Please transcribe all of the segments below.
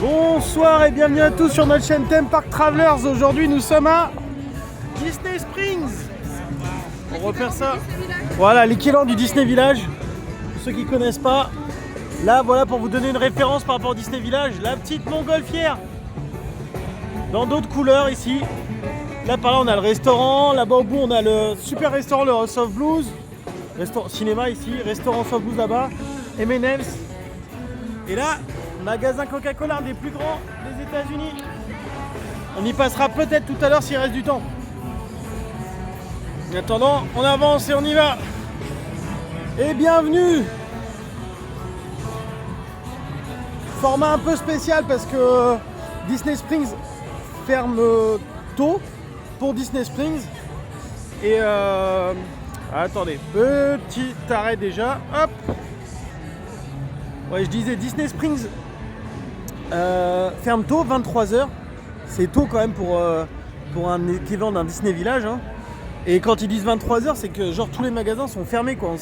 Bonsoir et bienvenue à tous sur notre chaîne Theme Park Travelers. Aujourd'hui nous sommes à Disney Springs. On repère ça. Voilà l'équivalent du Disney Village. Pour ceux qui ne connaissent pas, là voilà pour vous donner une référence par rapport au Disney Village, la petite montgolfière. Dans d'autres couleurs ici. Là par là on a le restaurant, là-bas au bout on a le super restaurant, le House of Blues. Restaurant cinéma ici, restaurant House of Blues là-bas, M&M's. Et là, magasin Coca-Cola, un des plus grands des États-Unis. On y passera peut-être tout à l'heure s'il reste du temps. En attendant, on avance et on y va. Et bienvenue. Format un peu spécial parce que Disney Springs ferme tôt pour Disney Springs. Et attendez, petit arrêt déjà. Hop. Ouais, je disais Disney Springs ferme tôt, 23h. C'est tôt quand même pour un équivalent d'un Disney Village. Hein. Et quand ils disent 23h, c'est que genre tous les magasins sont fermés. Quoi.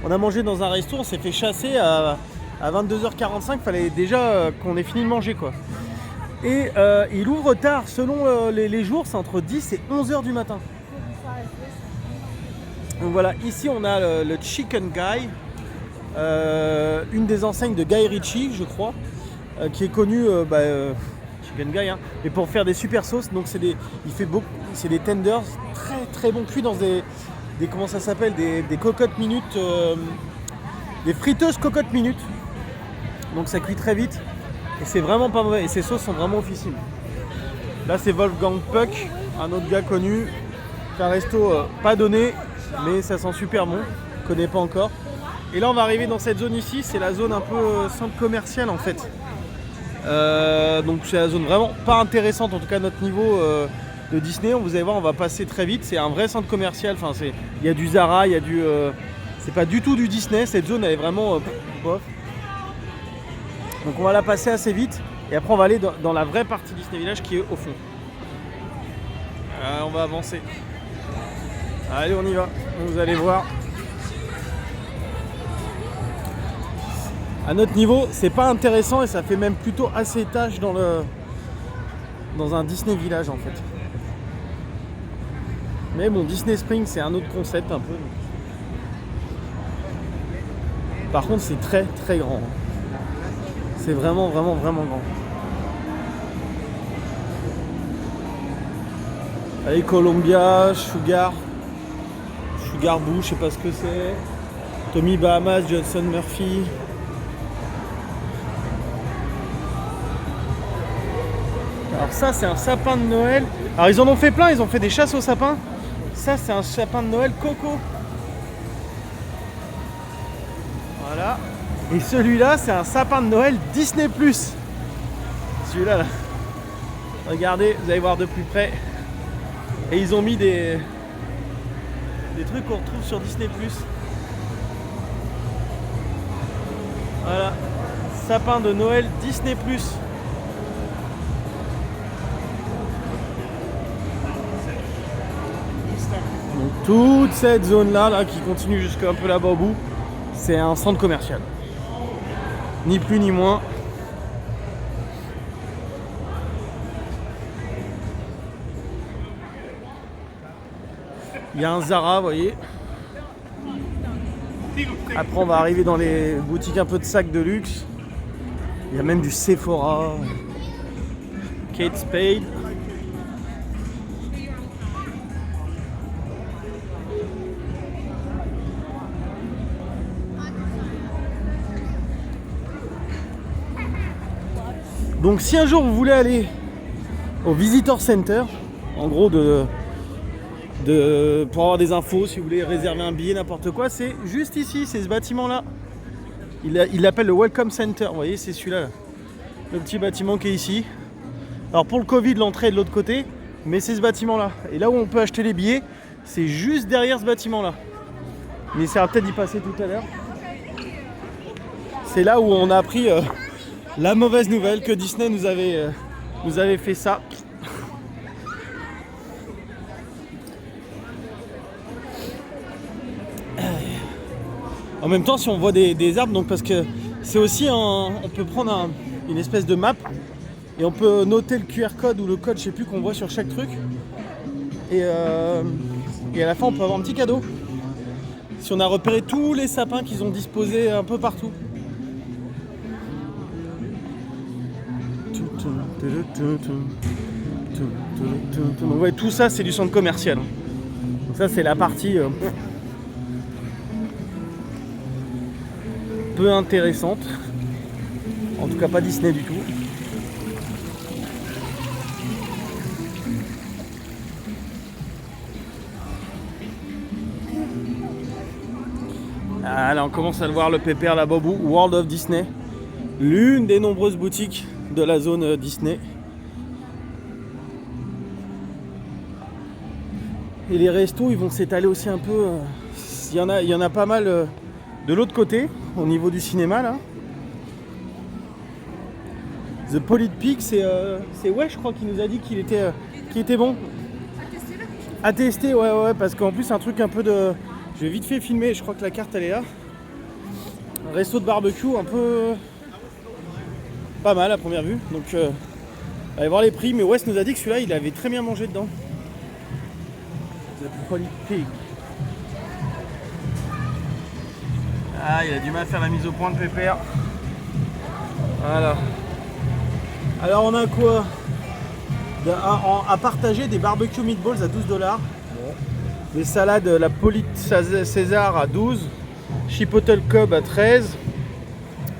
On a mangé dans un resto, on s'est fait chasser à 22h45. Il fallait déjà qu'on ait fini de manger. Quoi. Et il ouvre tard. Selon les jours, c'est entre 10 et 11h du matin. Donc voilà, ici on a le Chicken Guy. Une des enseignes de Guy Ritchie, je crois, qui est connue, Chicken Guy, hein, mais pour faire des super sauces. Donc c'est des tenders très très bons cuits dans des comment ça s'appelle, des cocottes minutes, des friteuses cocottes minutes. Donc ça cuit très vite et c'est vraiment pas mauvais. Et ces sauces sont vraiment officielles. Là c'est Wolfgang Puck, un autre gars connu, c'est un resto pas donné, mais ça sent super bon. Je connais pas encore. Et là on va arriver dans cette zone ici, c'est la zone un peu centre commercial en fait. Donc c'est la zone vraiment pas intéressante, en tout cas à notre niveau de Disney. Vous allez voir, on va passer très vite, c'est un vrai centre commercial. Enfin, il y a du Zara, il y a du... c'est pas du tout du Disney, cette zone elle est vraiment bof. Donc on va la passer assez vite et après on va aller dans la vraie partie Disney Village qui est au fond. On va avancer. Allez on y va, vous allez voir. À notre niveau, c'est pas intéressant et ça fait même plutôt assez tâche dans un Disney Village en fait. Mais bon, Disney Springs c'est un autre concept un peu. Par contre, c'est très très grand. C'est vraiment vraiment vraiment grand. Allez, Columbia, Sugar Boo, je sais pas ce que c'est. Tommy Bahamas, Johnson Murphy. Alors ça c'est un sapin de Noël. Alors ils en ont fait plein, ils ont fait des chasses aux sapins. Ça c'est un sapin de Noël Coco. Voilà. Et celui-là c'est un sapin de Noël Disney+. Celui-là là. Regardez, vous allez voir de plus près. Et ils ont mis des trucs qu'on retrouve sur Disney+. Voilà. Sapin de Noël Disney+. Donc toute cette zone là qui continue jusqu'à un peu là-bas au bout, c'est un centre commercial. Ni plus ni moins. Il y a un Zara, vous voyez. Après on va arriver dans les boutiques un peu de sacs de luxe. Il y a même du Sephora, Kate Spade. Donc si un jour vous voulez aller au Visitor Center, en gros pour avoir des infos, si vous voulez réserver un billet, n'importe quoi, c'est juste ici, c'est ce bâtiment là. Il l'appelle le Welcome Center, vous voyez, c'est celui-là. Là. Le petit bâtiment qui est ici. Alors pour le Covid, l'entrée est de l'autre côté, mais c'est ce bâtiment là. Et là où on peut acheter les billets, c'est juste derrière ce bâtiment là. Mais ça va peut-être y passer tout à l'heure. C'est là où on a appris la mauvaise nouvelle que Disney nous avait fait ça. En même temps, si on voit des arbres, donc parce que c'est aussi on peut prendre une espèce de map. Et on peut noter le QR code ou le code, je sais plus, qu'on voit sur chaque truc. Et à la fin, on peut avoir un petit cadeau. Si on a repéré tous les sapins qu'ils ont disposés un peu partout. Donc ouais, tout ça, c'est du centre commercial. Donc ça, c'est la partie peu intéressante. En tout cas, pas Disney du tout. Ah, là on commence à le voir, le pépère là-bas au bout, World of Disney, l'une des nombreuses boutiques de la zone Disney. Et les restos, ils vont s'étaler aussi un peu. Il y en a pas mal de l'autre côté, au niveau du cinéma là. The Polite Pig, c'est ouais, je crois qu'il nous a dit qu'il était bon. À tester, ouais, parce qu'en plus un truc un peu de. Je vais vite fait filmer, je crois que la carte elle est là. Un resto de barbecue un peu pas mal à première vue. Donc allez voir les prix, mais Wes nous a dit que celui-là il avait très bien mangé dedans. The Polite Pig. Ah, il a du mal à faire la mise au point de pépère. Voilà. Alors on a quoi à partager des barbecue meatballs à 12$. Des salades, la Polite César à 12, Chipotle Cobb à 13.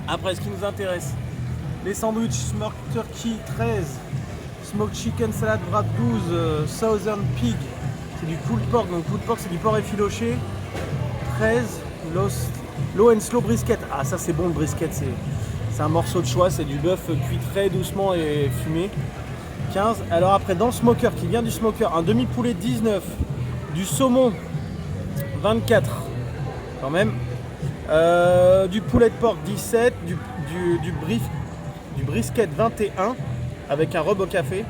Après, ce qui nous intéresse, les sandwichs Smoked Turkey 13, Smoked Chicken Salad Wrap 12, Southern Pig, c'est du pulled pork, donc pulled pork c'est du porc effiloché, 13, Low and Slow Brisket, ah ça c'est bon le brisket, c'est un morceau de choix, c'est du bœuf cuit très doucement et fumé, 15. Alors après, dans le smoker, qui vient du smoker, un demi-poulet 19, du saumon 24 quand même, du poulet de porc 17, du brisket 21 avec un rub au café,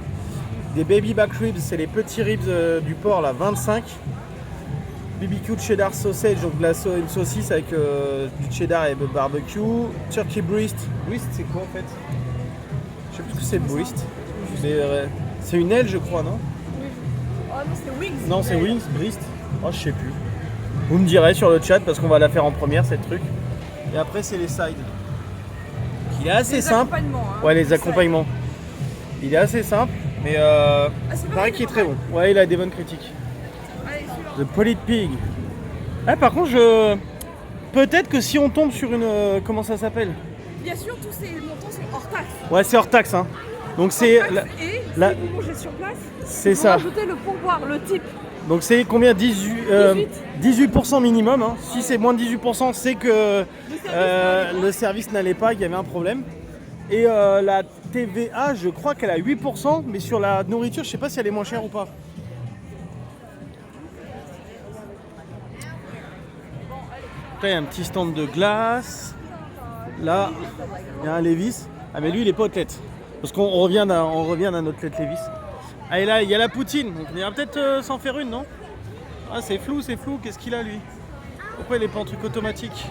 des baby back ribs, c'est les petits ribs du porc là, 25, BBQ cheddar sausage, donc une saucisse avec du cheddar et barbecue, turkey breast c'est quoi en fait? Je sais plus ce que c'est le breast, c'est une aile je crois, non? Oh non, c'est Wings. Non, c'est Wings, Brist. Oh, je sais plus. Vous me direz sur le chat parce qu'on va la faire en première cette truc. Et après, c'est les sides. Il est assez simple. Hein, ouais, les accompagnements. Il est assez simple, mais il paraît qu'il est très bon. Ouais, il a des bonnes critiques. Allez, The Polite Pig. Ah, par contre, peut-être que si on tombe sur une. Comment ça s'appelle? Bien sûr, tous ces montants sont hors taxe. Ouais, c'est hors taxe. Hein. Donc c'est. Et si vous mangez sur place, c'est ça. Ajoutez le pourboire, le type. Donc c'est combien? 18% minimum. Hein. Si c'est moins de 18%, c'est que le service n'allait pas, qu'il y avait un problème. Et la TVA, je crois qu'elle a 8%, mais sur la nourriture, je sais pas si elle est moins chère ou pas. Là, il y a un petit stand de glace. Là, il y a un Levis. Ah mais lui, il est pas athlète. Parce qu'on revient d'un athlète Levis. Ah et là, il y a la poutine. Donc il va peut-être s'en faire une, non? Ah c'est flou. Qu'est-ce qu'il a lui? Pourquoi il est pas en truc automatique?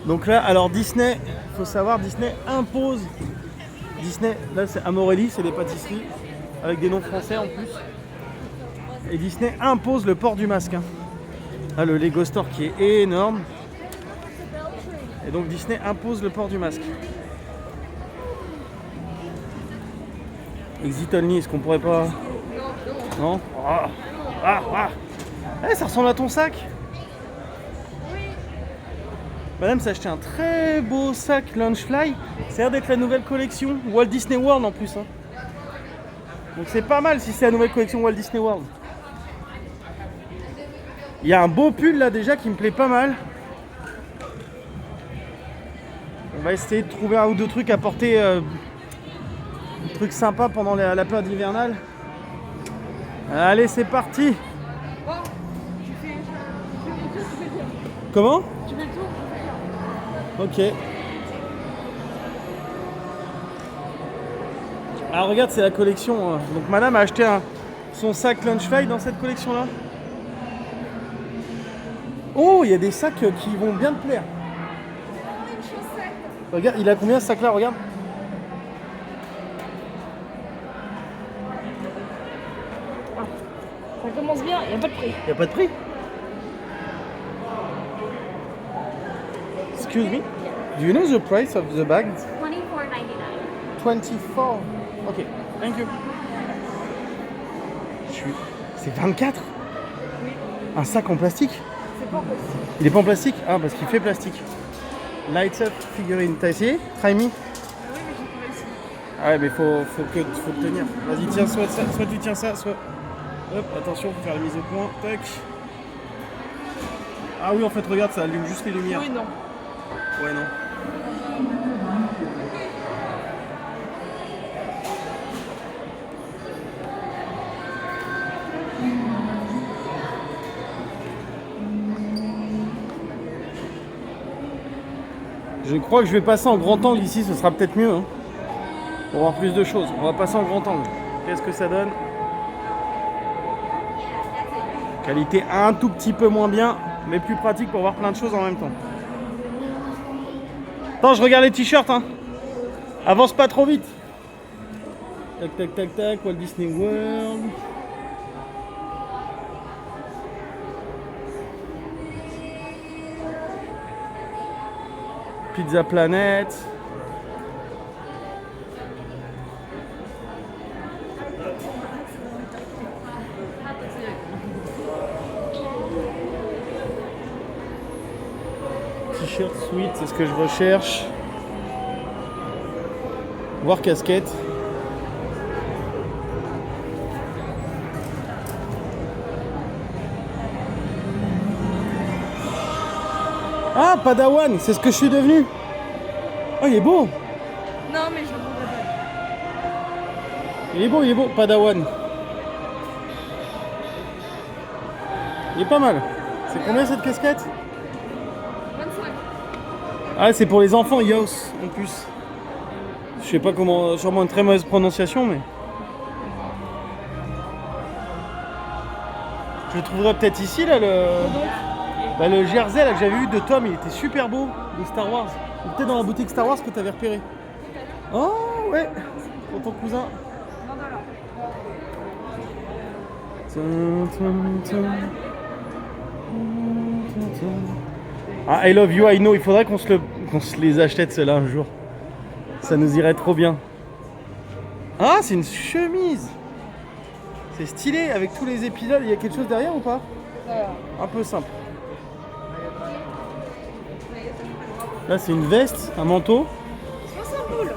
Donc là, alors Disney, faut savoir, Disney impose. Disney, là c'est Amorelli, c'est des pâtisseries avec des noms français en plus. Et Disney impose le port du masque. Hein. Là, le Lego Store qui est énorme. Et donc Disney impose le port du masque. Exit only, est-ce qu'on pourrait pas... Non. Ça ressemble à ton sac. Madame s'est acheté un très beau sac Loungefly. Ça a l'air d'être la nouvelle collection Walt Disney World en plus. Hein. Donc c'est pas mal si c'est la nouvelle collection Walt Disney World. Il y a un beau pull là déjà qui me plaît pas mal. On va essayer de trouver un ou deux trucs à porter, des trucs sympas pendant la période hivernale. Allez, c'est parti. Comment? Tu fais le tour? Ok. Alors regarde, c'est la collection. Donc madame a acheté son sac Loungefly dans cette collection là. Oh, il y a des sacs qui vont bien te plaire. Une chaussette. Regarde, il a combien ce sac-là? Regarde. Ça commence bien, il n'y a pas de prix. Il n'y a pas de prix? Excuse me. Do you know the price of the bag? $24.99. 24. Ok, thank you. C'est 24? Un sac en plastique? C'est pas possible. Il est pas en plastique? Ah, parce qu'il fait plastique. Lights up figurine. T'as essayé? Try me. Oui, mais j'ai pas réussi. Ah ouais, mais faut le tenir. Vas-y, tiens, soit tu tiens ça, soit. Hop, attention, faut faire la mise au point. Tac. Ah oui, en fait, regarde, ça allume juste les lumières. Oui, non. Ouais, non. Je crois que je vais passer en grand angle ici, ce sera peut-être mieux. Hein, pour voir plus de choses. On va passer en grand angle. Qu'est-ce que ça donne? Qualité un tout petit peu moins bien, mais plus pratique pour voir plein de choses en même temps. Attends, je regarde les t-shirts. Hein. Avance pas trop vite. Tac, tac, tac, tac. Walt Disney World. Pizza Planet. T-shirt sweat, c'est ce que je recherche. Voir casquette. Ah, Padawan, c'est ce que je suis devenu. Oh, il est beau. Non, mais je ne voudrais pas. Il est beau, Padawan. Il est pas mal. C'est combien cette casquette? 25. Ah, c'est pour les enfants, Yos, en plus. Je sais pas comment, sûrement une très mauvaise prononciation, mais... Je le trouverais peut-être ici, là, le jersey là, que j'avais vu de Tom, il était super beau, de Star Wars. Ou peut-être dans la boutique Star Wars que tu avais repéré. Oh, ouais, pour ton cousin. Ah, I love you, I know. Il faudrait qu'on se les achète ceux-là un jour. Ça nous irait trop bien. Ah, c'est une chemise. C'est stylé avec tous les épisodes. Il y a quelque chose derrière ou pas? Un peu simple. Là, c'est une veste, un manteau. 60 boules.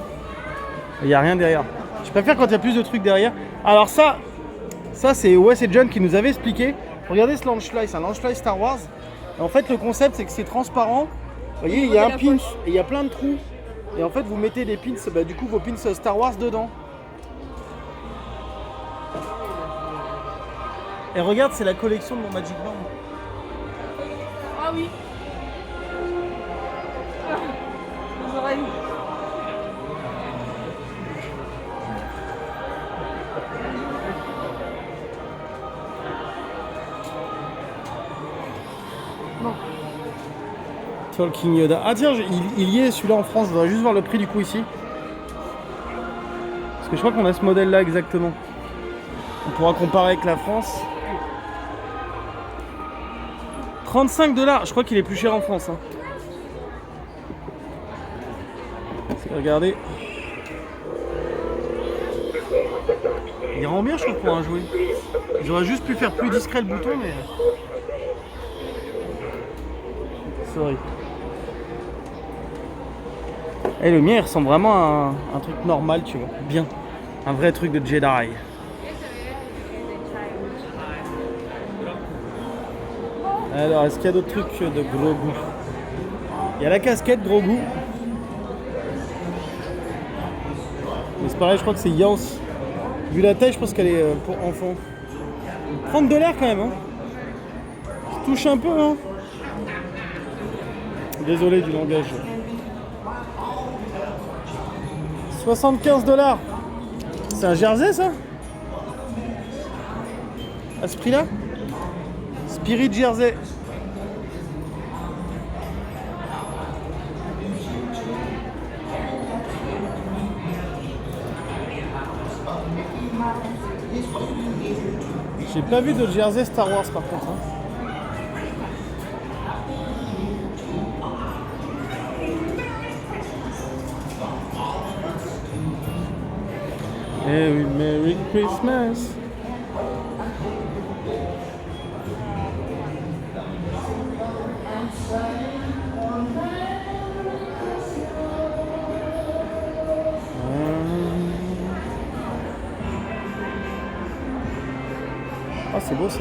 Il n'y a rien derrière. Je préfère quand il y a plus de trucs derrière. Alors ça c'est Wes et John qui nous avaient expliqué. Regardez ce Launchfly, c'est un Launchfly Star Wars. Et en fait, le concept, c'est que c'est transparent. Vous voyez, il y a un pin et il y a plein de trous. Et en fait, vous mettez des pins, bah, du coup, vos pins Star Wars dedans. Et regarde, c'est la collection de mon Magic Band. Ah oui. Les oreilles. Bon. Talking Yoda. Ah tiens, il y est celui-là en France. Je voudrais juste voir le prix du coup ici. Parce que je crois qu'on a ce modèle là exactement. On pourra comparer avec la France. 35$. Je crois qu'il est plus cher en France. Hein. Regardez. Il rend bien, je trouve, pour un jouet. J'aurais juste pu faire plus discret le bouton, mais... Sorry. Et le mien, il ressemble vraiment à un truc normal, tu vois. Bien. Un vrai truc de Jedi. Alors, est-ce qu'il y a d'autres trucs de gros goût? Il y a la casquette gros goût. Mais c'est pareil, je crois que c'est Yans. Vu la taille, je pense qu'elle est pour enfants. 30$ quand même, hein. Je touche un peu, hein. Désolé du langage. 75$. C'est un jersey, ça? À ce prix-là? Spirit Jersey. J'ai pas vu de jersey Star Wars par contre. Hein. Eh oui, Merry Christmas. Ah, c'est beau ça.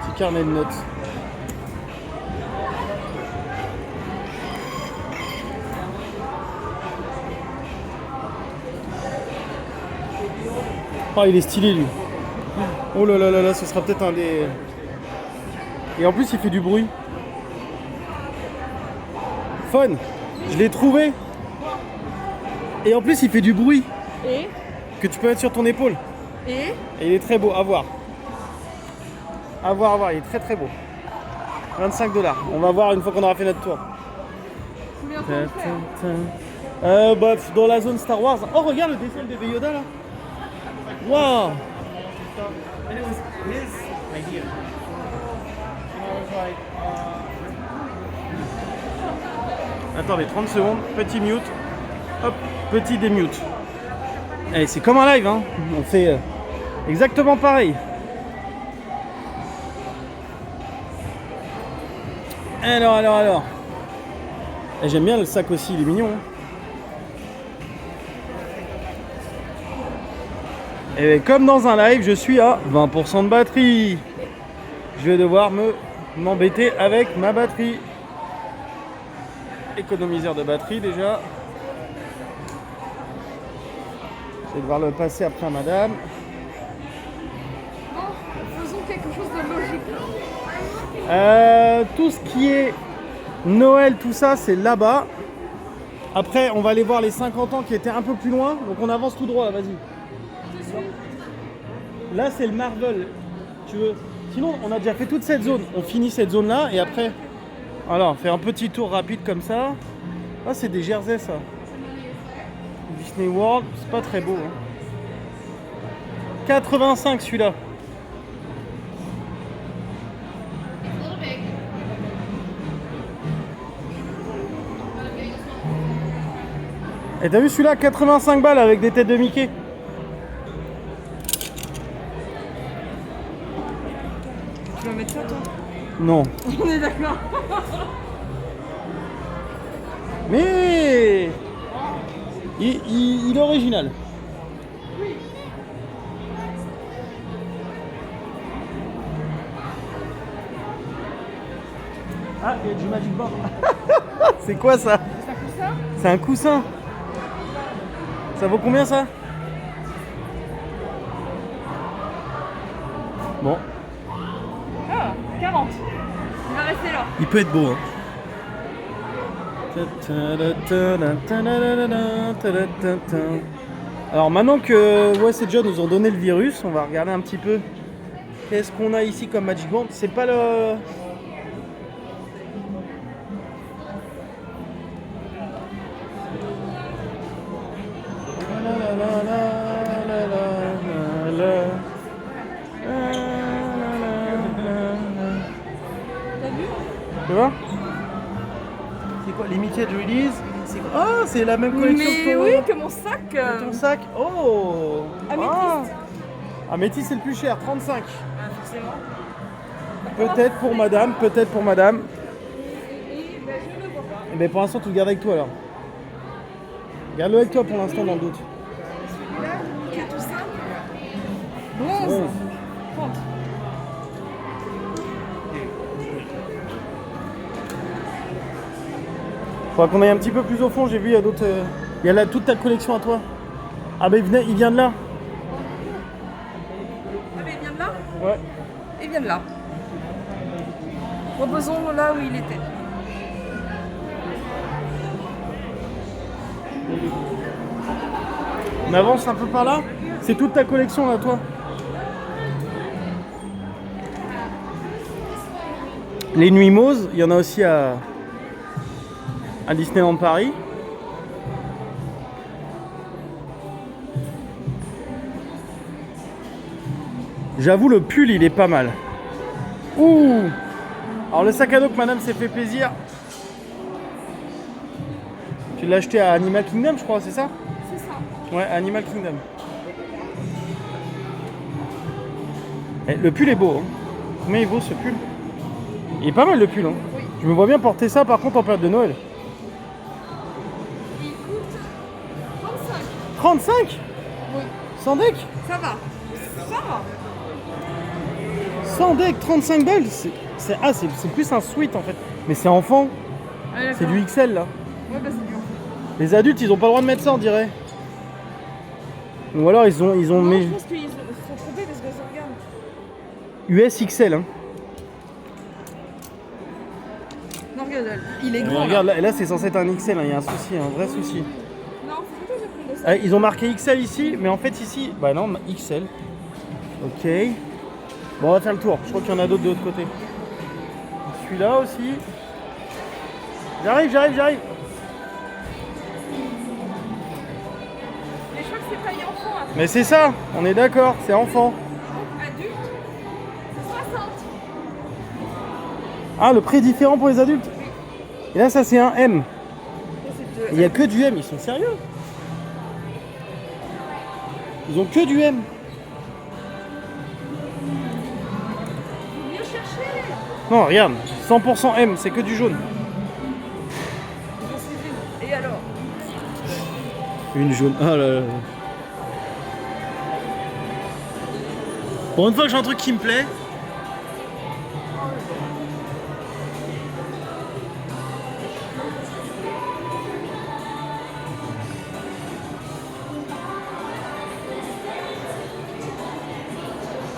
Petit carnet de notes. Oh, il est stylé lui. Oh là là là là, ce sera peut-être un des... Et en plus, il fait du bruit. Fun, je l'ai trouvé. Et en plus, il fait du bruit. Et Que tu peux mettre sur ton épaule. Et il est très beau, à voir. À voir, à voir, il est très très beau. 25 $. On va voir une fois qu'on aura fait notre tour. combien ça va faire? Bah, dans la zone Star Wars. Oh, regarde le dessin de bébé Yoda là. Waouh. Attendez, 30 secondes, petit mute. Hop, petit démute. Eh, c'est comme un live, hein. On fait exactement pareil. Alors. Et j'aime bien le sac aussi, il est mignon. Hein. Et comme dans un live, je suis à 20% de batterie. Je vais devoir m'embêter avec ma batterie. Économiseur de batterie déjà. Je vais devoir le passer après à madame. Bon, faisons quelque chose de logique. Tout ce qui est Noël, tout ça, c'est là-bas. Après, on va aller voir les 50 ans qui étaient un peu plus loin. Donc on avance tout droit là, vas-y. Là, c'est le Marvel. Tu veux. Sinon, on a déjà fait toute cette zone. On finit cette zone-là et après... Alors, on fait un petit tour rapide comme ça. Ah, c'est des jerseys, ça. Disney World, c'est pas très beau. Hein. 85 celui-là. Et t'as vu celui-là, 85 balles avec des têtes de Mickey. Tu vas mettre ça toi? Non. On est d'accord. Mais il est original. Ah, il y a du Magic Board. C'est quoi ça? C'est un coussin? C'est un coussin. Ça vaut combien ça? Bon. Ah, 40. Il va rester là. Il peut être beau. Hein. Alors maintenant que Wes et John nous ont donné le virus, on va regarder un petit peu qu'est-ce qu'on a ici comme Magic Band. C'est pas le... Tu vois? C'est quoi? Limited release? C'est quoi? Ah, c'est la même collection Mais que ton... oui, que mon sac. que ton sac. Oh! Améthyste. Améthyste, c'est le plus cher, 35. Ah, forcément. Peut-être pour madame, peut-être pour madame. Et ben, je ne le vois pas. Mais pour l'instant, tu le gardes avec toi alors. Garde-le avec toi pour l'instant dans le doute. Celui-là, qui est tout simple. Bronze. 30. Faudra qu'on aille un petit peu plus au fond, j'ai vu il y a d'autres... Il y a là toute ta collection à toi. Ah bah il vient de là. Ah, mais il vient de là? Ouais. Il vient de là. Reposons là où il était. On avance un peu par là. C'est toute ta collection là, toi. Les Nuits Moses, il y en a aussi à Disneyland Paris. J'avoue, le pull, il est pas mal. Ouh. Alors le sac à dos que madame s'est fait plaisir. Tu l'as acheté à Animal Kingdom, je crois, c'est ça? C'est ça. Ouais, Animal Kingdom. Eh, le pull est beau. Hein. Combien il vaut ce pull? Il est pas mal le pull. Hein. Oui. Je me vois bien porter ça par contre en période de Noël. Il coûte 35. 35? Oui. Sans deck? Ça va. Ça va. Sans deck, 35 balles. C'est plus un sweat en fait. Mais c'est enfant. Ah, C'est du XL là. Ouais, bah c'est dur. Les adultes, ils ont pas le droit de mettre ça, on dirait. Ou alors ils ont Non, mis je pense qu'ils se sont trompés parce que ça regarde. US XL. Hein. Non, regarde, il est Mais grand. regarde, là c'est censé être un XL, hein. Il y a un souci, un vrai souci. Non, faut que je prenne de ça. Ah, ils ont marqué XL ici, mais en fait ici, bah non, XL. Ok. Bon, on va faire le tour. Je crois qu'il y en a d'autres de l'autre côté. Celui-là aussi. J'arrive. Mais je crois que c'est taille enfant. Après. Mais c'est ça, on est d'accord, c'est enfant. Adulte, c'est 60. Ah, le prix est différent pour les adultes. Et là, ça c'est un M. Il n'y a que du M, ils sont sérieux? Ils ont que du M. Faut mieux chercher. Non, regarde, 100% M, c'est que du jaune. Je suis une. Et alors? Une jaune. Ah là là. Pour une fois que j'ai un truc qui me plaît.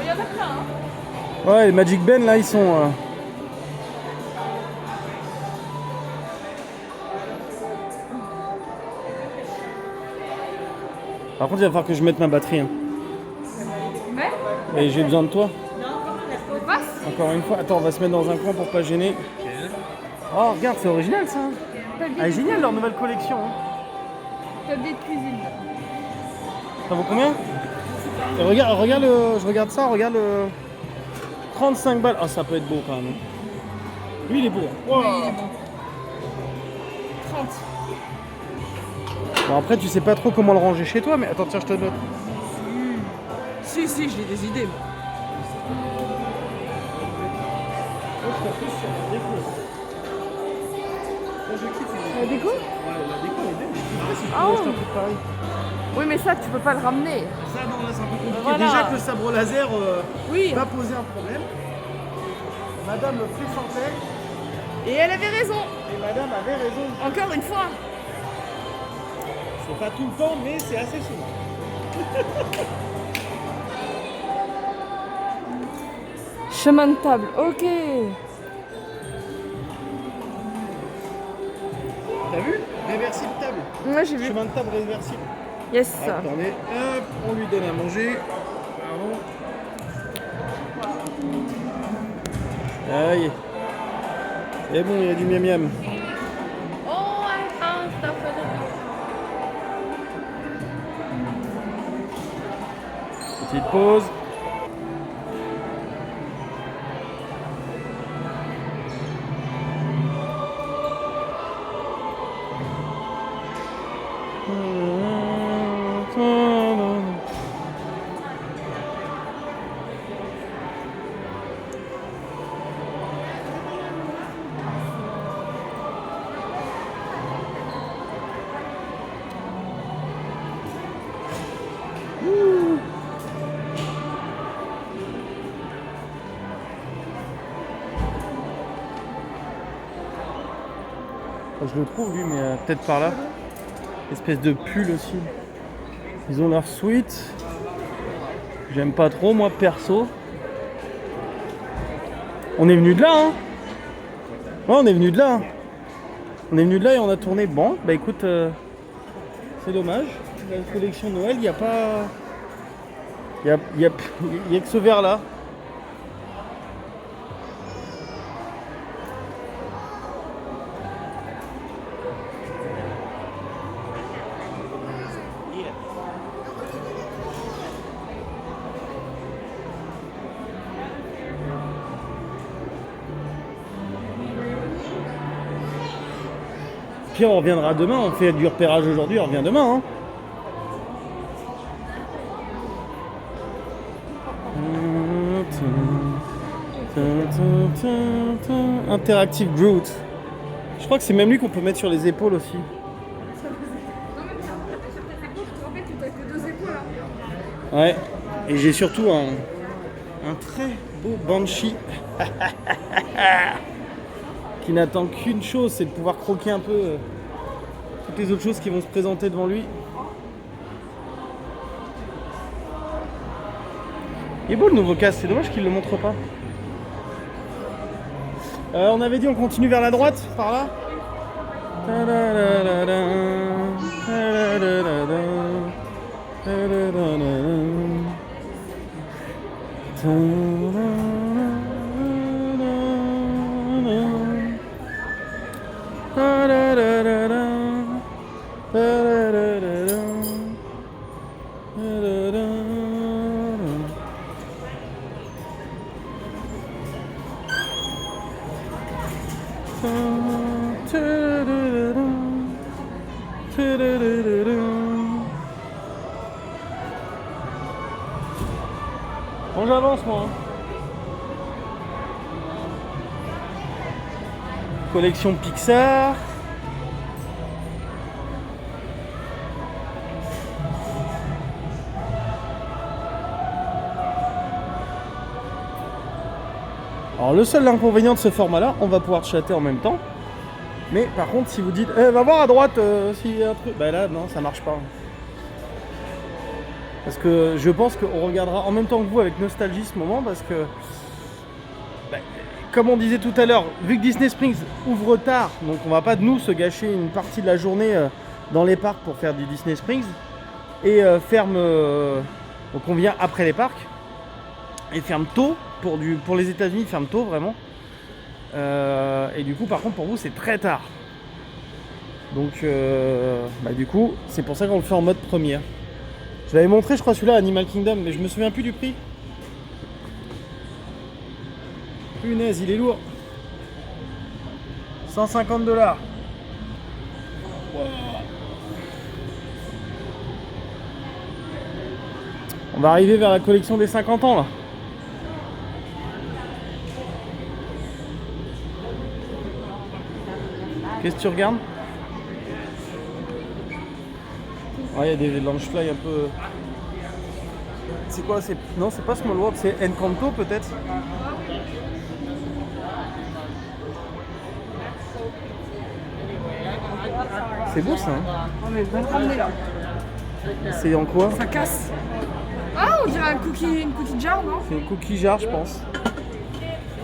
Il y en a plein, hein. Ouais, les Magic Ben là, ils sont. Par contre, il va falloir que je mette ma batterie. Hein. Mais Et j'ai besoin de toi. on passe. Encore une fois. Attends, on va se mettre dans un coin pour pas gêner. Oh, regarde, c'est original ça. Ah, génial leur nouvelle collection. Hein. Tablier de cuisine. Ça vaut combien? Et regarde je regarde ça, regarde le 35 balles. Ah, ça peut être beau quand même. Lui, il est beau. Hein. Wow. Oui, il est bon. 30. Bon, après, tu sais pas trop comment le ranger chez toi, mais attends, tiens, je te note. Si, j'ai des idées. Moi. La déco? Ouais, la déco est belle. Ah. Je t'en fais pareil. Oui, mais ça, tu peux pas le ramener. Ça, non, là, c'est un peu compliqué. Voilà. Déjà que le sabre laser Oui. va poser un problème. Madame le pressentait Et elle avait raison. et madame avait raison. Encore une fois. C'est pas tout le temps, mais c'est assez souvent. Chemin de table. Ok. T'as vu? Réversible table. Moi, j'ai vu. Chemin de table réversible. Yes. Attendez, hop, on lui donne à manger. Pardon. Aïe. C'est bon, il y a du miam miam. Oh, I found stuff for the Petite pause. Je le trouve lui, mais peut-être par là. Espèce de pull aussi. Ils ont leur sweat. J'aime pas trop moi perso. On est venu de là, hein. Ouais, on est venu de là. On est venu de là et on a tourné. Bon, bah écoute, c'est dommage. La collection Noël, il n'y a pas. Il y a que ce verre là. pire, on reviendra demain. On fait du repérage aujourd'hui, on revient demain. Hein. Interactive Groot. Je crois que c'est même lui qu'on peut mettre sur les épaules aussi. Non, mais tu as tapé sur tes épaules, tu te rappelles que tu n'as que 2 épaules. Hein. Ouais. Et j'ai surtout un très beau Banshee qui n'attend qu'une chose, c'est de pouvoir croquer un peu toutes les autres choses qui vont se présenter devant lui. Il est beau le nouveau casque, c'est dommage qu'il ne le montre pas. On avait dit on continue vers la droite, par là. Bon, j'avance moi. Collection Pixar. Alors le seul inconvénient de ce format-là, on va pouvoir chatter en même temps. Mais par contre, si vous dites, va voir à droite s'il y a un truc, bah là, non, ça marche pas. Parce que je pense qu'on regardera en même temps que vous avec nostalgie ce moment, parce que, bah, comme on disait tout à l'heure, vu que Disney Springs ouvre tard, donc on va pas de nous se gâcher une partie de la journée dans les parcs pour faire du Disney Springs, et ferme, donc on vient après les parcs, et ferme tôt, pour les États-Unis, ferme tôt vraiment. Et du coup, par contre, pour vous, c'est très tard. Donc, bah, du coup, c'est pour ça qu'on le fait en mode première. Je l'avais montré, je crois, celui-là, Animal Kingdom, mais je me souviens plus du prix. Punaise, il est lourd. 150 $. Wow. On va arriver vers la collection des 50 ans, là. Qu'est-ce que tu regardes? Ouais, il y a des Launchfly un peu... C'est quoi? Non, c'est pas Small World, c'est Encanto peut-être? C'est beau ça, hein? Oh, mais bonne ramenée là. C'est en quoi? Ça casse. Ah, on dirait une cookie jar, non? C'est une cookie jar, je pense.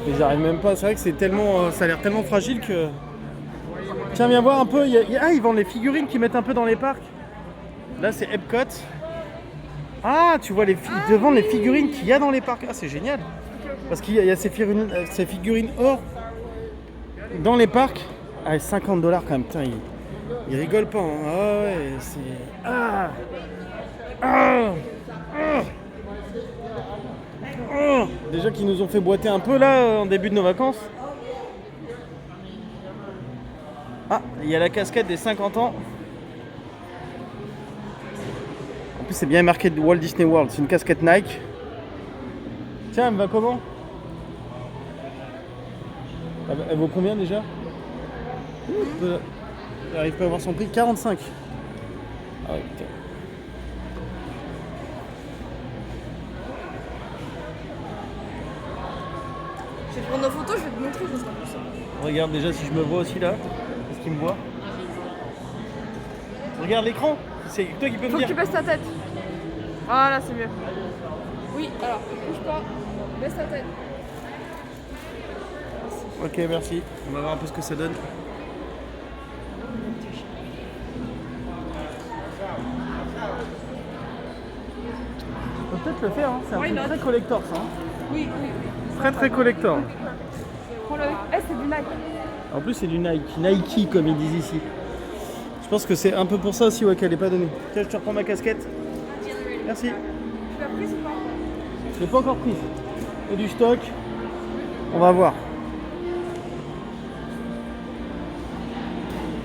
Mais j'arrive même pas, c'est vrai que c'est tellement... ça a l'air tellement fragile que... Tiens, viens voir un peu, ils vendent les figurines qu'ils mettent un peu dans les parcs. Là, c'est Epcot. Ah, tu vois, ils te vendent les figurines qu'il y a dans les parcs. Ah, c'est génial. Parce qu'il y a ces figurines or dans les parcs. Ah, 50 $ quand même. Putain, ils rigolent pas. Hein. Ah ouais, c'est... Ah. Ah. Ah. Ah. Déjà qu'ils nous ont fait boiter un peu là, en début de nos vacances. Ah, il y a la casquette des 50 ans. En plus, c'est bien marqué de Walt Disney World. C'est une casquette Nike. Tiens, elle va comment? Elle vaut combien déjà? J'arrive pas à voir son prix. 45. Ah ouais, putain. Je vais prendre nos photos, je vais te montrer, ça sera plus simple. Regarde déjà si je me vois aussi là. Est-ce qu'il me voit? Regarde l'écran. C'est toi qui peux me Faut que dire. tu baisses ta tête. Voilà, c'est mieux. Oui, alors, bouge pas. Baisse ta tête. Ok, merci. On va voir un peu ce que ça donne. On peut peut-être le faire, hein. C'est un Why truc not? très collector ça. Hein. Oui. Très très collector. Prends-le. C'est du Nike. En plus c'est du Nike. Nike comme ils disent ici. Je pense que c'est un peu pour ça aussi ouais, qu'elle n'est pas donnée. Tiens, je te reprends ma casquette. Merci. Tu l'as prise ou pas? Je l'ai pas encore prise. Il y a du stock. On va voir.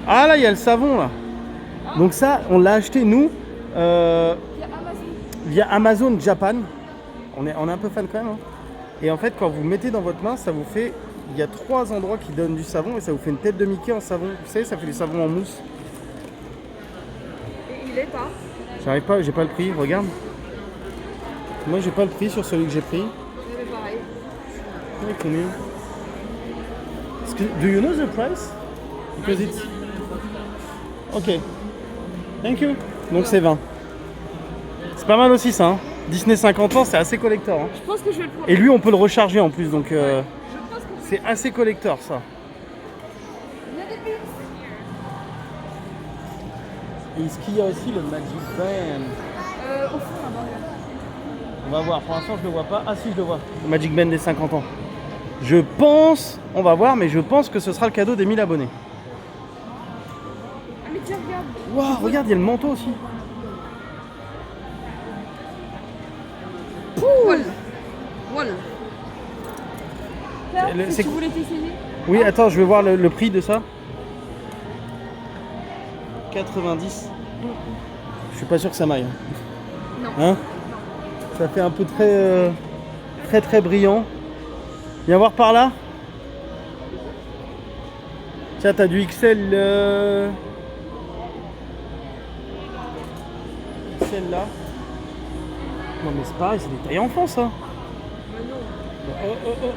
Ah là, il y a le savon là. Donc ça, on l'a acheté nous Il y a Amazon. via Amazon Japan. On est un peu fan quand même. Hein. Et en fait, quand vous mettez dans votre main, ça vous fait... Il y a 3 endroits qui donnent du savon et ça vous fait une tête de Mickey en savon. Vous savez, ça fait des savons en mousse. Et il est pas. J'arrive pas, j'ai pas le prix, regarde. Moi, j'ai pas le prix sur celui que j'ai pris. C'est pareil. Ouais, combien? Do you know the price? Because it's... Ok. Thank you. Donc c'est 20. C'est pas mal aussi ça. Hein. Disney 50 ans, c'est assez collector. Hein. Je pense que je vais le prendre. Et lui, on peut le recharger en plus, donc Je pense que c'est assez collector ça. il y a des bits. Et est-ce qu'il y a aussi le Magic Band? Au fond là-bas. On va voir. Pour l'instant, je le vois pas. Ah si, je le vois. Le Magic Band des 50 ans. Je pense, on va voir, mais je pense que ce sera le cadeau des 1000 abonnés. Ah mais tiens, regarde. Waouh, regarde, il y a le manteau aussi. Wall. Wall. Le- Si c'est- tu voulais t'essayer. Oui, attends, je vais voir le prix de ça. 90. Je suis pas sûr que ça m'aille. Non. Hein? Ça fait un peu très brillant. Viens voir par là. Tiens, t'as du XL. XL là. Non mais c'est pareil, c'est des tailles enfants ça. Mais non. Oh.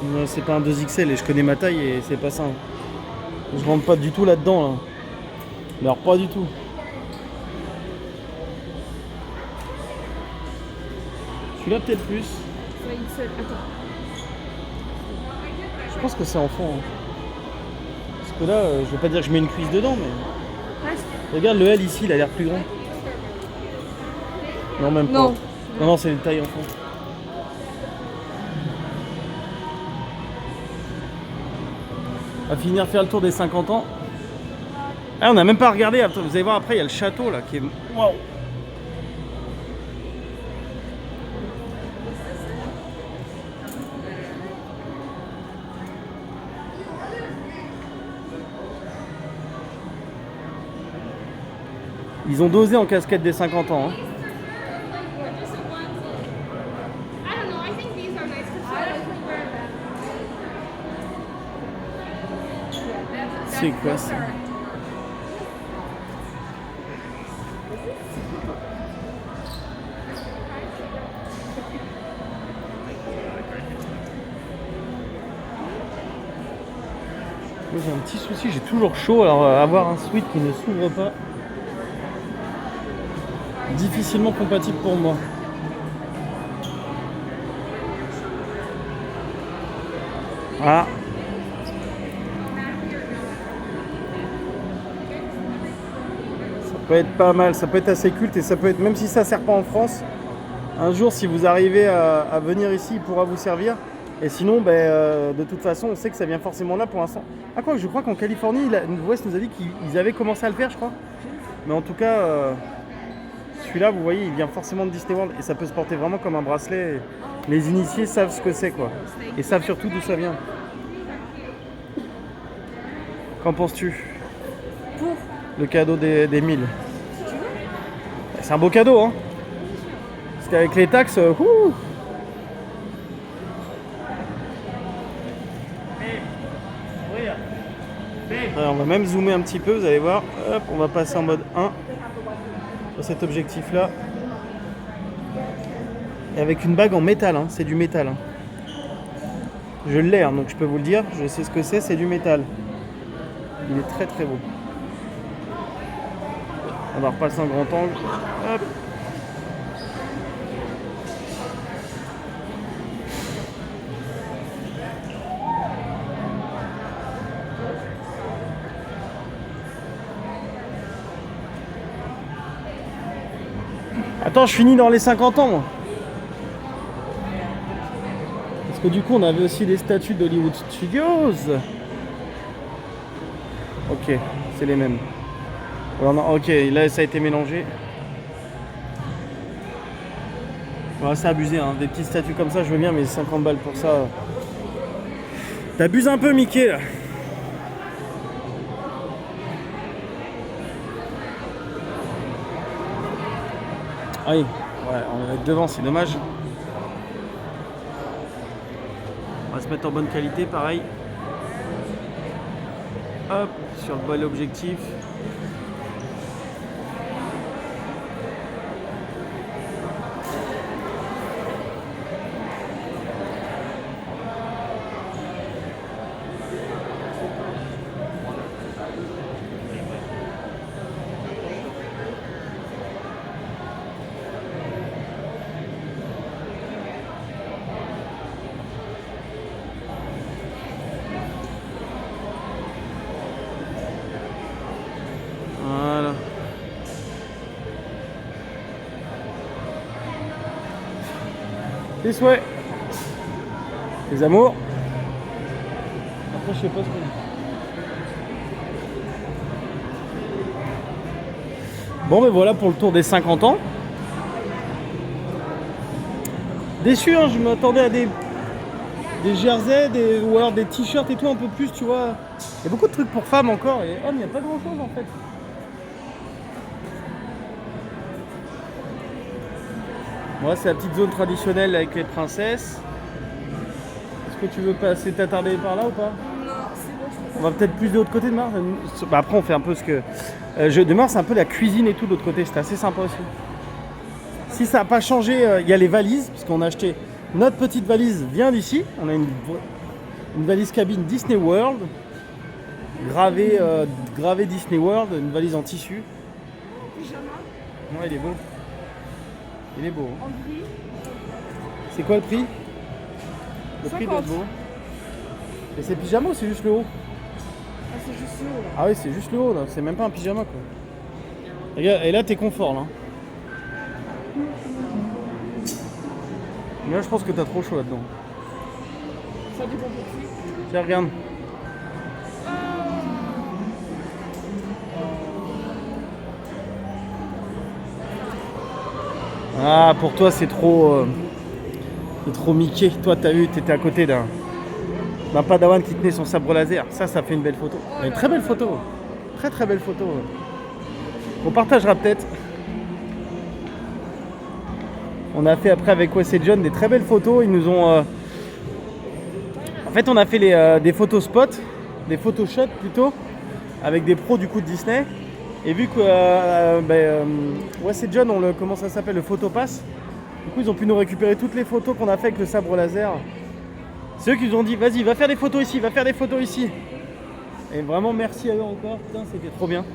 Non, c'est pas un 2XL et je connais ma taille et c'est pas ça. Hein. Je rentre pas du tout là-dedans là. Mais alors pas du tout. Celui-là peut-être plus. Ouais, XL. Attends. Je pense que c'est enfant. Hein. Parce que là, je vais pas dire que je mets une cuisse dedans, mais. Presque. Regarde le L ici, il a l'air plus grand. Non, même pas. Non. Non, c'est une taille enfant. On va finir faire le tour des 50 ans. Ah, on n'a même pas regardé. Attends, vous allez voir après, il y a le château là qui est. Waouh! Ils ont dosé en casquette des 50 ans. Hein. I don't know. I think these are nice because I don't wear them. C'est quoi ça? Moi j'ai un petit souci, j'ai toujours chaud, alors avoir un sweat qui ne s'ouvre pas, difficilement compatible pour moi. Ah. Ça peut être pas mal, ça peut être assez culte et ça peut être, même si ça sert pas en France, un jour si vous arrivez à venir ici, il pourra vous servir. Et sinon, de toute façon, on sait que ça vient forcément là pour l'instant. Ah quoi, je crois qu'en Californie, West nous a dit qu'ils avaient commencé à le faire, je crois. Mais en tout cas, celui-là, vous voyez, il vient forcément de Disney World et ça peut se porter vraiment comme un bracelet. Les initiés savent ce que c'est, quoi. Et savent surtout d'où ça vient. Qu'en penses-tu? Pour. Le cadeau des 1000. C'est un beau cadeau, hein. Parce qu'avec les taxes, Alors, on va même zoomer un petit peu, vous allez voir. Hop, on va passer en mode 1 sur cet objectif là. Et avec une bague en métal, hein, c'est du métal. Hein. Je l'ai, hein, donc je peux vous le dire, je sais ce que c'est du métal. Il est très très beau. On va repasser en grand angle. Hop. Attends, je finis dans les 50 ans, moi. Parce que du coup, on avait aussi les statues d'Hollywood Studios. Ok, c'est les mêmes. Ok, là, ça a été mélangé. Ouais, c'est abusé, hein. Des petites statues comme ça, je veux bien, mais 50 balles pour ça. T'abuses un peu, Mickey, là. Ah oui, ouais, on va être devant, c'est dommage. On va se mettre en bonne qualité, pareil. Hop, sur le bol objectif. Voilà. Tes souhaits. Tes amours. Après, je sais pas ce qu'on... Bon, ben voilà pour le tour des 50 ans. Déçu, hein, je m'attendais à des jerseys, ou alors des t-shirts et tout un peu plus, tu vois. Il y a beaucoup de trucs pour femmes encore, et hommes, il n'y a pas grand chose en fait. Moi, c'est la petite zone traditionnelle avec les princesses. Est-ce que tu veux passer t'attarder par là ou pas? Non, c'est bon, je On va peut-être plus de l'autre côté de Mars. Bah, après, on fait un peu ce que. De Mars, c'est un peu la cuisine et tout de l'autre côté, c'était assez sympa aussi. Si ça n'a pas changé, il y a les valises, parce qu'on a acheté notre petite valise, vient d'ici. On a une valise cabine Disney World, gravée Disney World, une valise en tissu. pyjama Ouais, il est beau. Il est beau. en gris. C'est quoi le prix? Le prix doit être 50. beau. Et c'est pyjama ou c'est juste le haut? Ah, c'est juste le haut là. Ah oui, c'est juste le haut là, c'est même pas un pyjama quoi. Et là, t'es confort là. Mais là, je pense que t'as trop chaud là-dedans. Ça dépend pour qui. Tiens, regarde. Ah, pour toi, c'est trop Mickey. Toi, t'as vu, t'étais à côté d'un padawan qui tenait son sabre laser. Ça fait une belle photo. Une très belle photo. Très très belle photo. On partagera peut-être. On a fait après avec Wes et John des très belles photos. Ils nous ont... En fait, on a fait des photos spots, des photos shots plutôt, avec des pros du coup de Disney. Et vu que Wes et John ont comment ça s'appelle, le photopass, du coup ils ont pu nous récupérer toutes les photos qu'on a fait avec le sabre laser. C'est eux qui nous ont dit vas-y, va faire des photos ici, va faire des photos ici. Et vraiment merci à eux encore, putain c'était trop bien.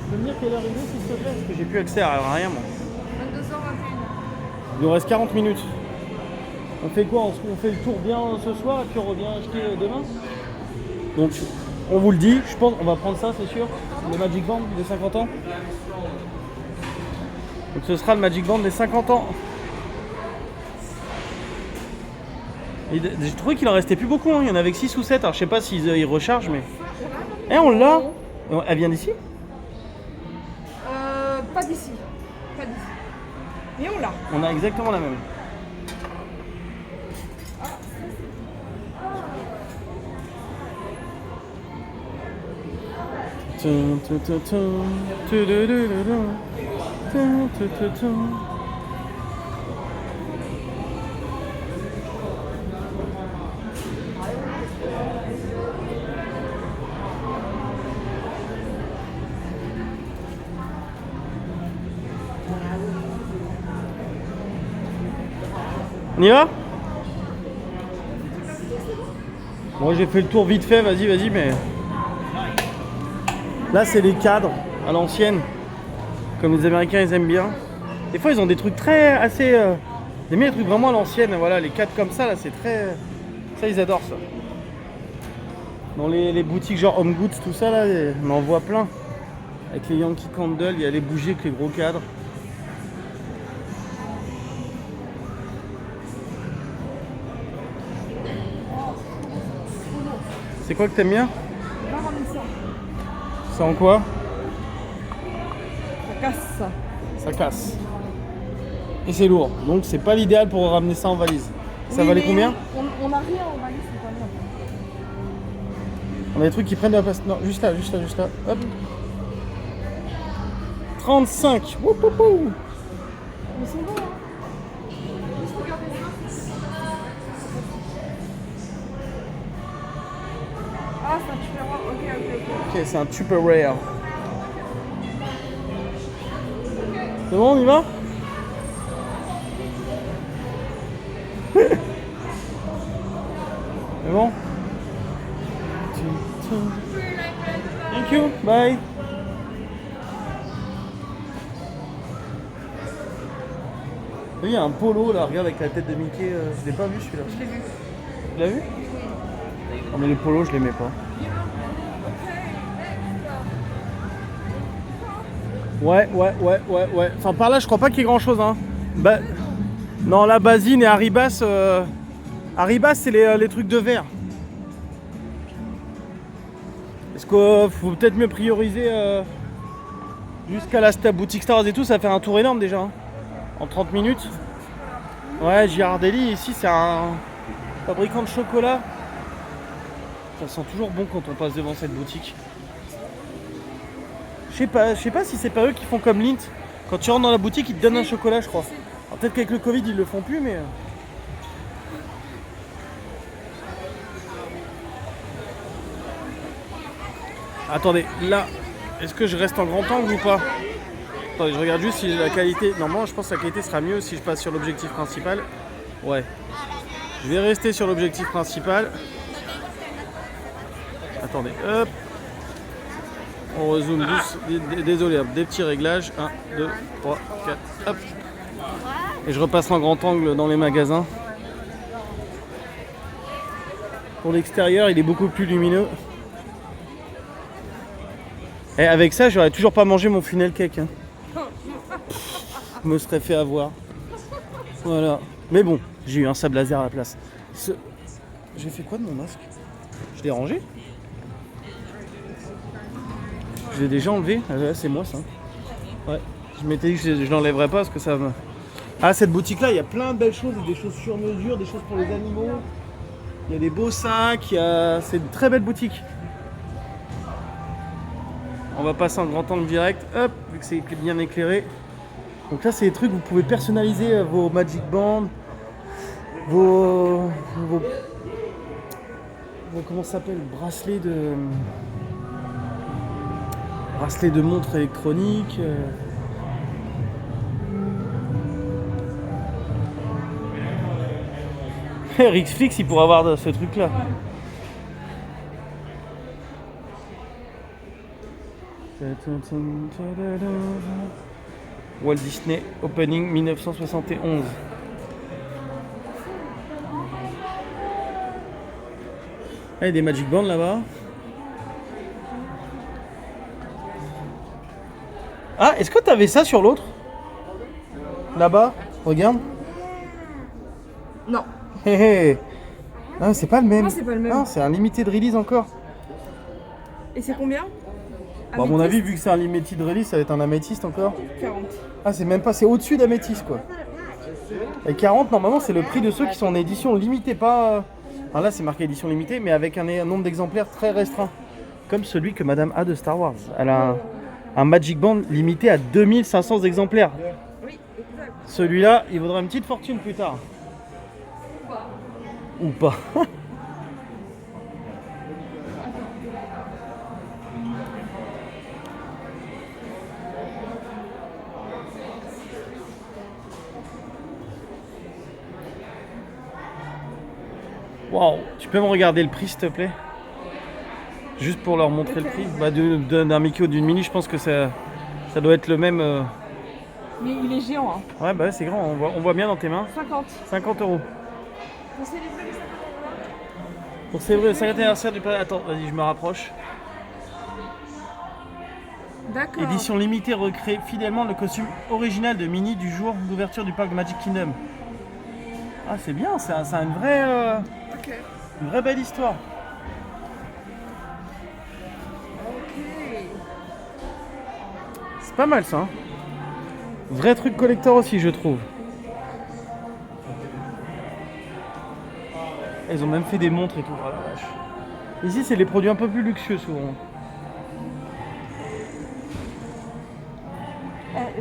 Tu peux me dire quelle heure il est s'il te plaît? Parce que j'ai plus accès à rien moi. 22h21. Il nous reste 40 minutes. On fait quoi? On fait le tour bien ce soir et puis on revient acheter demain. Donc on vous le dit, je pense qu'on va prendre ça c'est sûr. Le Magic Band des 50 ans. Donc ce sera le Magic Band des 50 ans. J'ai trouvé qu'il en restait plus beaucoup, hein. Il y en avait que 6 ou 7. Alors je sais pas s'ils ils rechargent mais. Eh on l'a. Elle vient d'ici? Pas d'ici. Pas d'ici. Mais on l'a. On a exactement la même. On y va? Moi j'ai fait le tour vite fait, vas-y, mais... Là c'est les cadres à l'ancienne, comme les Américains ils aiment bien. Des fois ils ont des trucs assez... Ils aiment bien les trucs vraiment à l'ancienne, voilà, les cadres comme ça là c'est très... Ça ils adorent ça. Dans les boutiques genre Home Goods, tout ça là, on en voit plein. Avec les Yankee Candle, il y a les bougies avec les gros cadres. C'est quoi que t'aimes bien? Ça en quoi? casse. Ça casse. Et c'est lourd, donc c'est pas l'idéal pour ramener ça en valise. Ça Oui, valait mais combien? On n'a rien en valise, c'est pas bien. On a des trucs qui prennent de la place. Non, juste là. Hop. 35. Wouh, wouh, wouh. Ils sont bons, hein. Juste regardez ça. Ah, c'est un Tupperware. Ok. Ok, c'est un Tupperware. C'est bon, on y va? C'est bon? Thank you, bye. Oui, il y a un polo là, regarde avec la tête de Mickey, je l'ai pas vu celui-là. Je l'ai vu. Tu l'as vu? Non mais les polos je les mets pas. Ouais. Enfin par là je crois pas qu'il y ait grand chose hein. Non la Basine et Haribas, Haribas c'est les trucs de verre. Est-ce qu'il faut peut-être mieux prioriser jusqu'à la boutique Star Wars et tout, ça va faire un tour énorme déjà. Hein. En 30 minutes. Ouais, Girardelli ici c'est un fabricant de chocolat. Ça sent toujours bon quand on passe devant cette boutique. Je sais pas si c'est pas eux qui font comme Lindt. Quand tu rentres dans la boutique, ils te donnent un chocolat, je crois. Alors, peut-être qu'avec le Covid, ils le font plus, mais. Attendez, là, est-ce que je reste en grand angle ou pas? Attendez, je regarde juste si la qualité. Normalement, je pense que la qualité sera mieux si je passe sur l'objectif principal. Ouais. Je vais rester sur l'objectif principal. Attendez, hop. On rezoome douce. Désolé, hop, des petits réglages. 1, 2, 3, 4, hop. Et je repasse en grand angle dans les magasins. Pour l'extérieur, il est beaucoup plus lumineux. Et avec ça, j'aurais toujours pas mangé mon funnel cake. Hein. Je me serais fait avoir. Voilà. Mais bon, j'ai eu un sable laser à la place. J'ai fait quoi de mon masque? Je l'ai rangé? Je l'ai déjà enlevé? Ah, c'est moi ça. Ouais. Je m'étais dit que je l'enlèverais pas parce que ça me... Ah, cette boutique là, il y a plein de belles choses, des choses sur mesure, des choses pour les animaux. Il y a des beaux sacs, c'est une très belle boutique. On va passer en grand angle direct, hop, vu que c'est bien éclairé. Donc là, c'est des trucs, vous pouvez personnaliser vos Magic Bands, vos comment ça s'appelle, bracelets de montres électroniques. Rixflix, il pourrait avoir ce truc là. Walt Disney Opening 1971. Ah, il y a des Magic Bands là-bas. Ah, est-ce que tu avais ça sur l'autre? Là-bas, regarde. Non. Hé hé. Ah, c'est pas le même. Ah, c'est pas le même. Ah, c'est un limited release encore. Et c'est combien? Bon, à mon avis, vu que c'est un limited release, ça va être un améthyste encore. 40. Ah, c'est même pas, c'est au-dessus d'améthyste quoi. Et 40, normalement, c'est le prix de ceux qui sont en édition limitée, pas. Enfin, là, c'est marqué édition limitée, mais avec un nombre d'exemplaires très restreint. Comme celui que Madame a de Star Wars. Elle a un Magic Band limité à 2500 exemplaires. Oui, exact. Celui-là, il vaudra une petite fortune plus tard. Ou pas. Waouh, tu peux me regarder le prix s'il te plaît? Juste pour leur montrer le prix. Bah, d'un Mickey ou d'une Mini, je pense que ça doit être le même. Mais il est géant, hein. Ouais, bah c'est grand, on voit bien dans tes mains. 50. 50 €. Pour célébrer les 50 €. Pour célébrer le 50e anniversaire du palais. Attends, vas-y, je me rapproche. D'accord. Édition limitée recrée fidèlement le costume original de Minnie du jour d'ouverture du parc de Magic Kingdom. Ah, c'est bien, c'est une vraie. Ok. Une vraie belle histoire. Ok. C'est pas mal ça. Hein. Vrai truc collector aussi, je trouve. Ils ont même fait des montres et tout. Oh la vache. Ici, c'est les produits un peu plus luxueux souvent.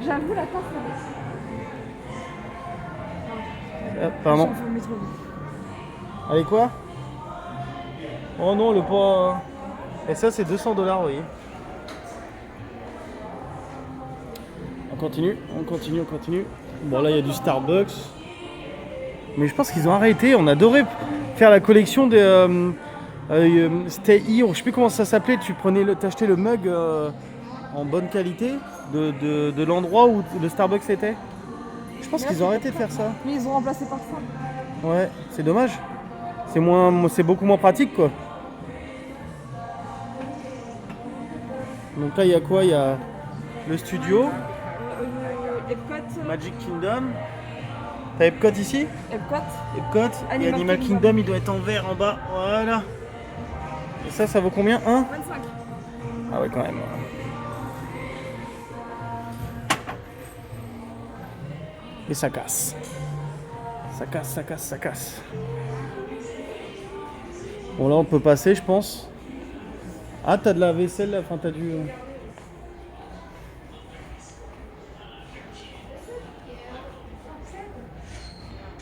J'avoue, la tasse, Pardon. Allez quoi? Oh non, le pas. Et ça, c'est 200 $, vous voyez. On continue, on continue, on continue. Bon, là, il y a du Starbucks. Mais je pense qu'ils ont arrêté. On adorait faire la collection des Stay Here. Je sais plus comment ça s'appelait. Tu t'achetais le mug en bonne qualité de l'endroit où le Starbucks était. Je pense qu'ils ont arrêté de faire ça. Mais ils ont remplacé par ça. Ouais, c'est dommage. C'est beaucoup moins pratique quoi. Donc là il y a quoi? Il y a le studio, Epcot. Magic Kingdom. T'as Epcot ici? Epcot. Epcot et Animal Animal Kingdom. Kingdom, il doit être en vert en bas. Voilà. Et ça vaut combien? 1? 25. Ah ouais quand même. Et ça casse. Ça casse, ça casse, ça casse. Bon là on peut passer je pense. Ah t'as de la vaisselle là, enfin t'as du...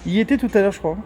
Il y était tout à l'heure je crois.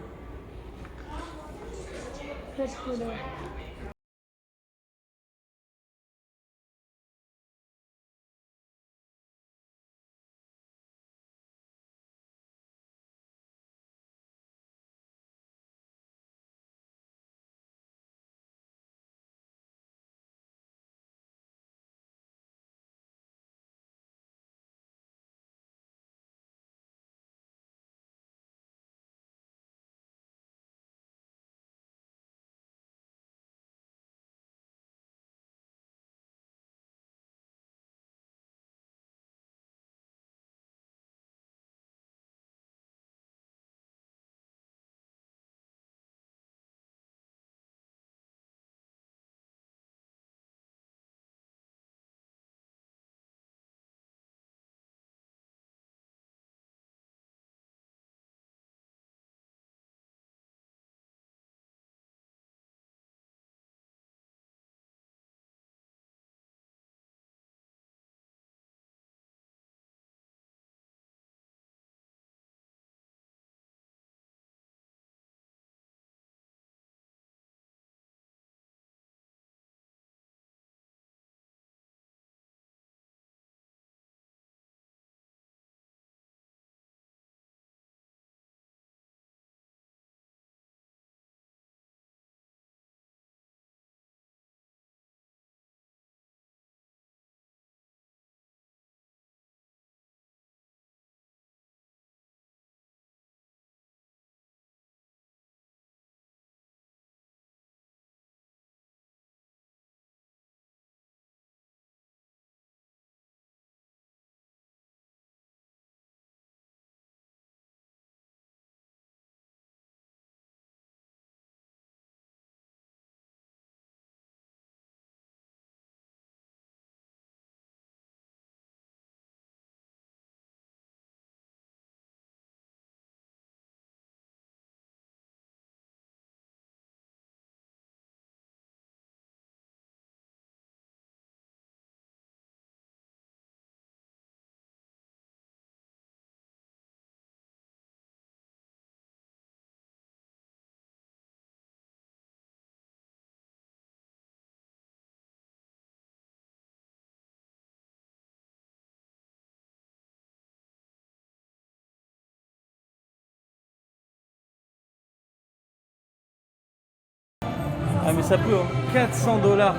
Ah mais ça peut, hein. 400 $ quoi.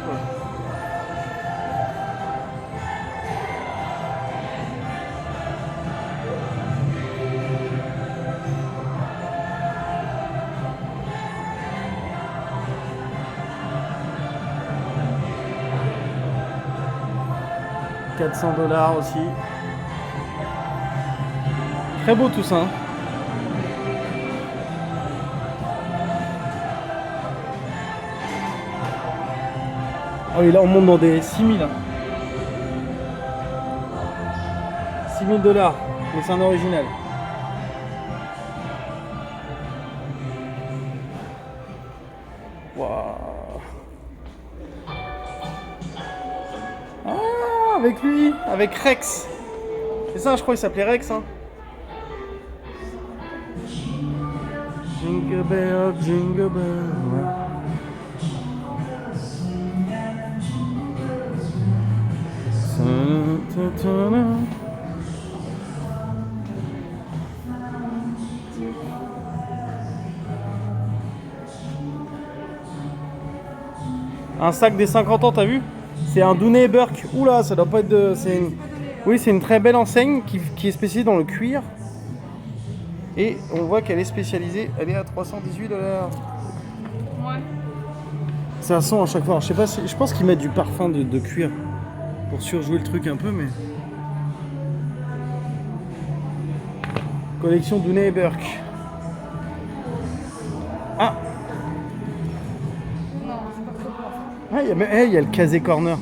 « 400 $ aussi. Très beau tout ça. Hein. Ah oui, là on monte dans des 6000. 6000 $. Mais c'est un original. Waouh. Ah, avec lui, avec Rex. C'est ça, je crois qu'il s'appelait Rex. Hein. Jingle bell, jingle bell. Ouais. Un sac des 50 ans, t'as vu? C'est un Dooney Burke. Oula, ça doit pas être de... Oui, c'est une très belle enseigne qui est spécialisée dans le cuir. Et on voit qu'elle est spécialisée. Elle est à 318 $. Ouais. Ça sent à chaque fois. Alors, je sais pas je pense qu'ils mettent du parfum de cuir pour surjouer le truc un peu, mais... Collection Dooney Burke. Ah! Non, c'est pas trop bon. Ah, il y a le casé corner.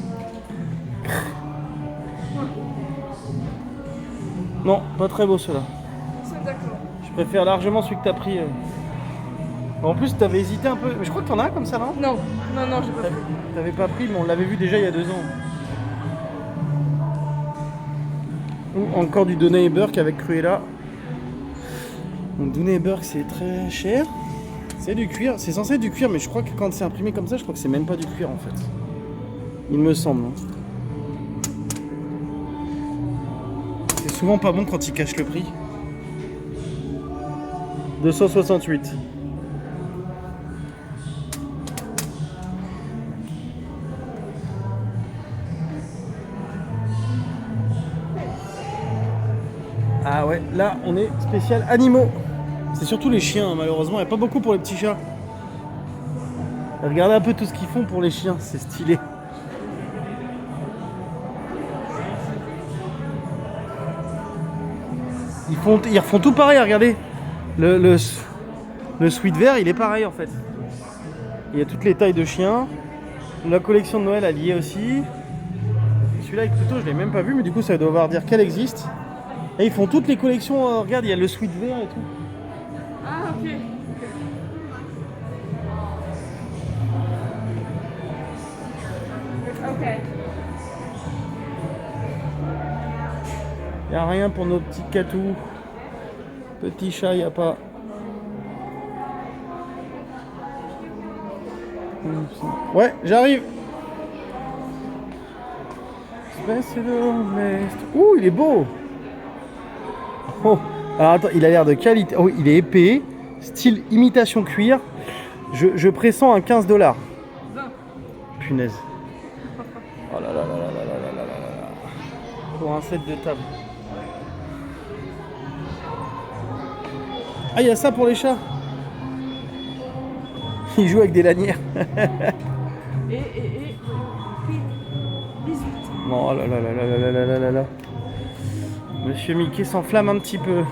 Non, pas très beau ceux-là. C'est d'accord. Je préfère largement celui que t'as pris. En plus, t'avais hésité un peu. Mais je crois que t'en as un comme ça, non? Non, non, non, j'ai pas pris. T'avais pas pris, mais on l'avait vu déjà il y a 2 ans. Ou encore du Dooney Burke avec Cruella. Donc Dooney Burke, c'est très cher. C'est du cuir. C'est censé être du cuir, mais je crois que quand c'est imprimé comme ça, je crois que c'est même pas du cuir en fait. Il me semble. Hein. C'est souvent pas bon quand ils cachent le prix. 268. Ah ouais, là on est spécial animaux. C'est surtout les chiens, hein, malheureusement, il n'y a pas beaucoup pour les petits chats. Regardez un peu tout ce qu'ils font pour les chiens, c'est stylé. Ils refont tout pareil, regardez. Le sweat vert, il est pareil en fait. Il y a toutes les tailles de chiens. La collection de Noël alliée aussi. Celui-là avec Pluto, je l'ai même pas vu, mais du coup ça doit devoir dire qu'elle existe. Et ils font toutes les collections, regarde, il y a le sweat vert et tout. Ah, ok. Ok. Il n'y a rien pour nos petits catous. Petits chats, il n'y a pas. Ouais, j'arrive. Ouh, il est beau. Oh, alors attends, il a l'air de qualité. Oh, il est épais. Style imitation cuir. Je pressens un 15 $. 20. Punaise. Oh là là là là là là là là là là. Pour un set de table. Ah, il y a ça pour les chats. Ils jouent avec des lanières. Et 18. Oh là là là là là là là là là. Monsieur Mickey s'enflamme un petit peu.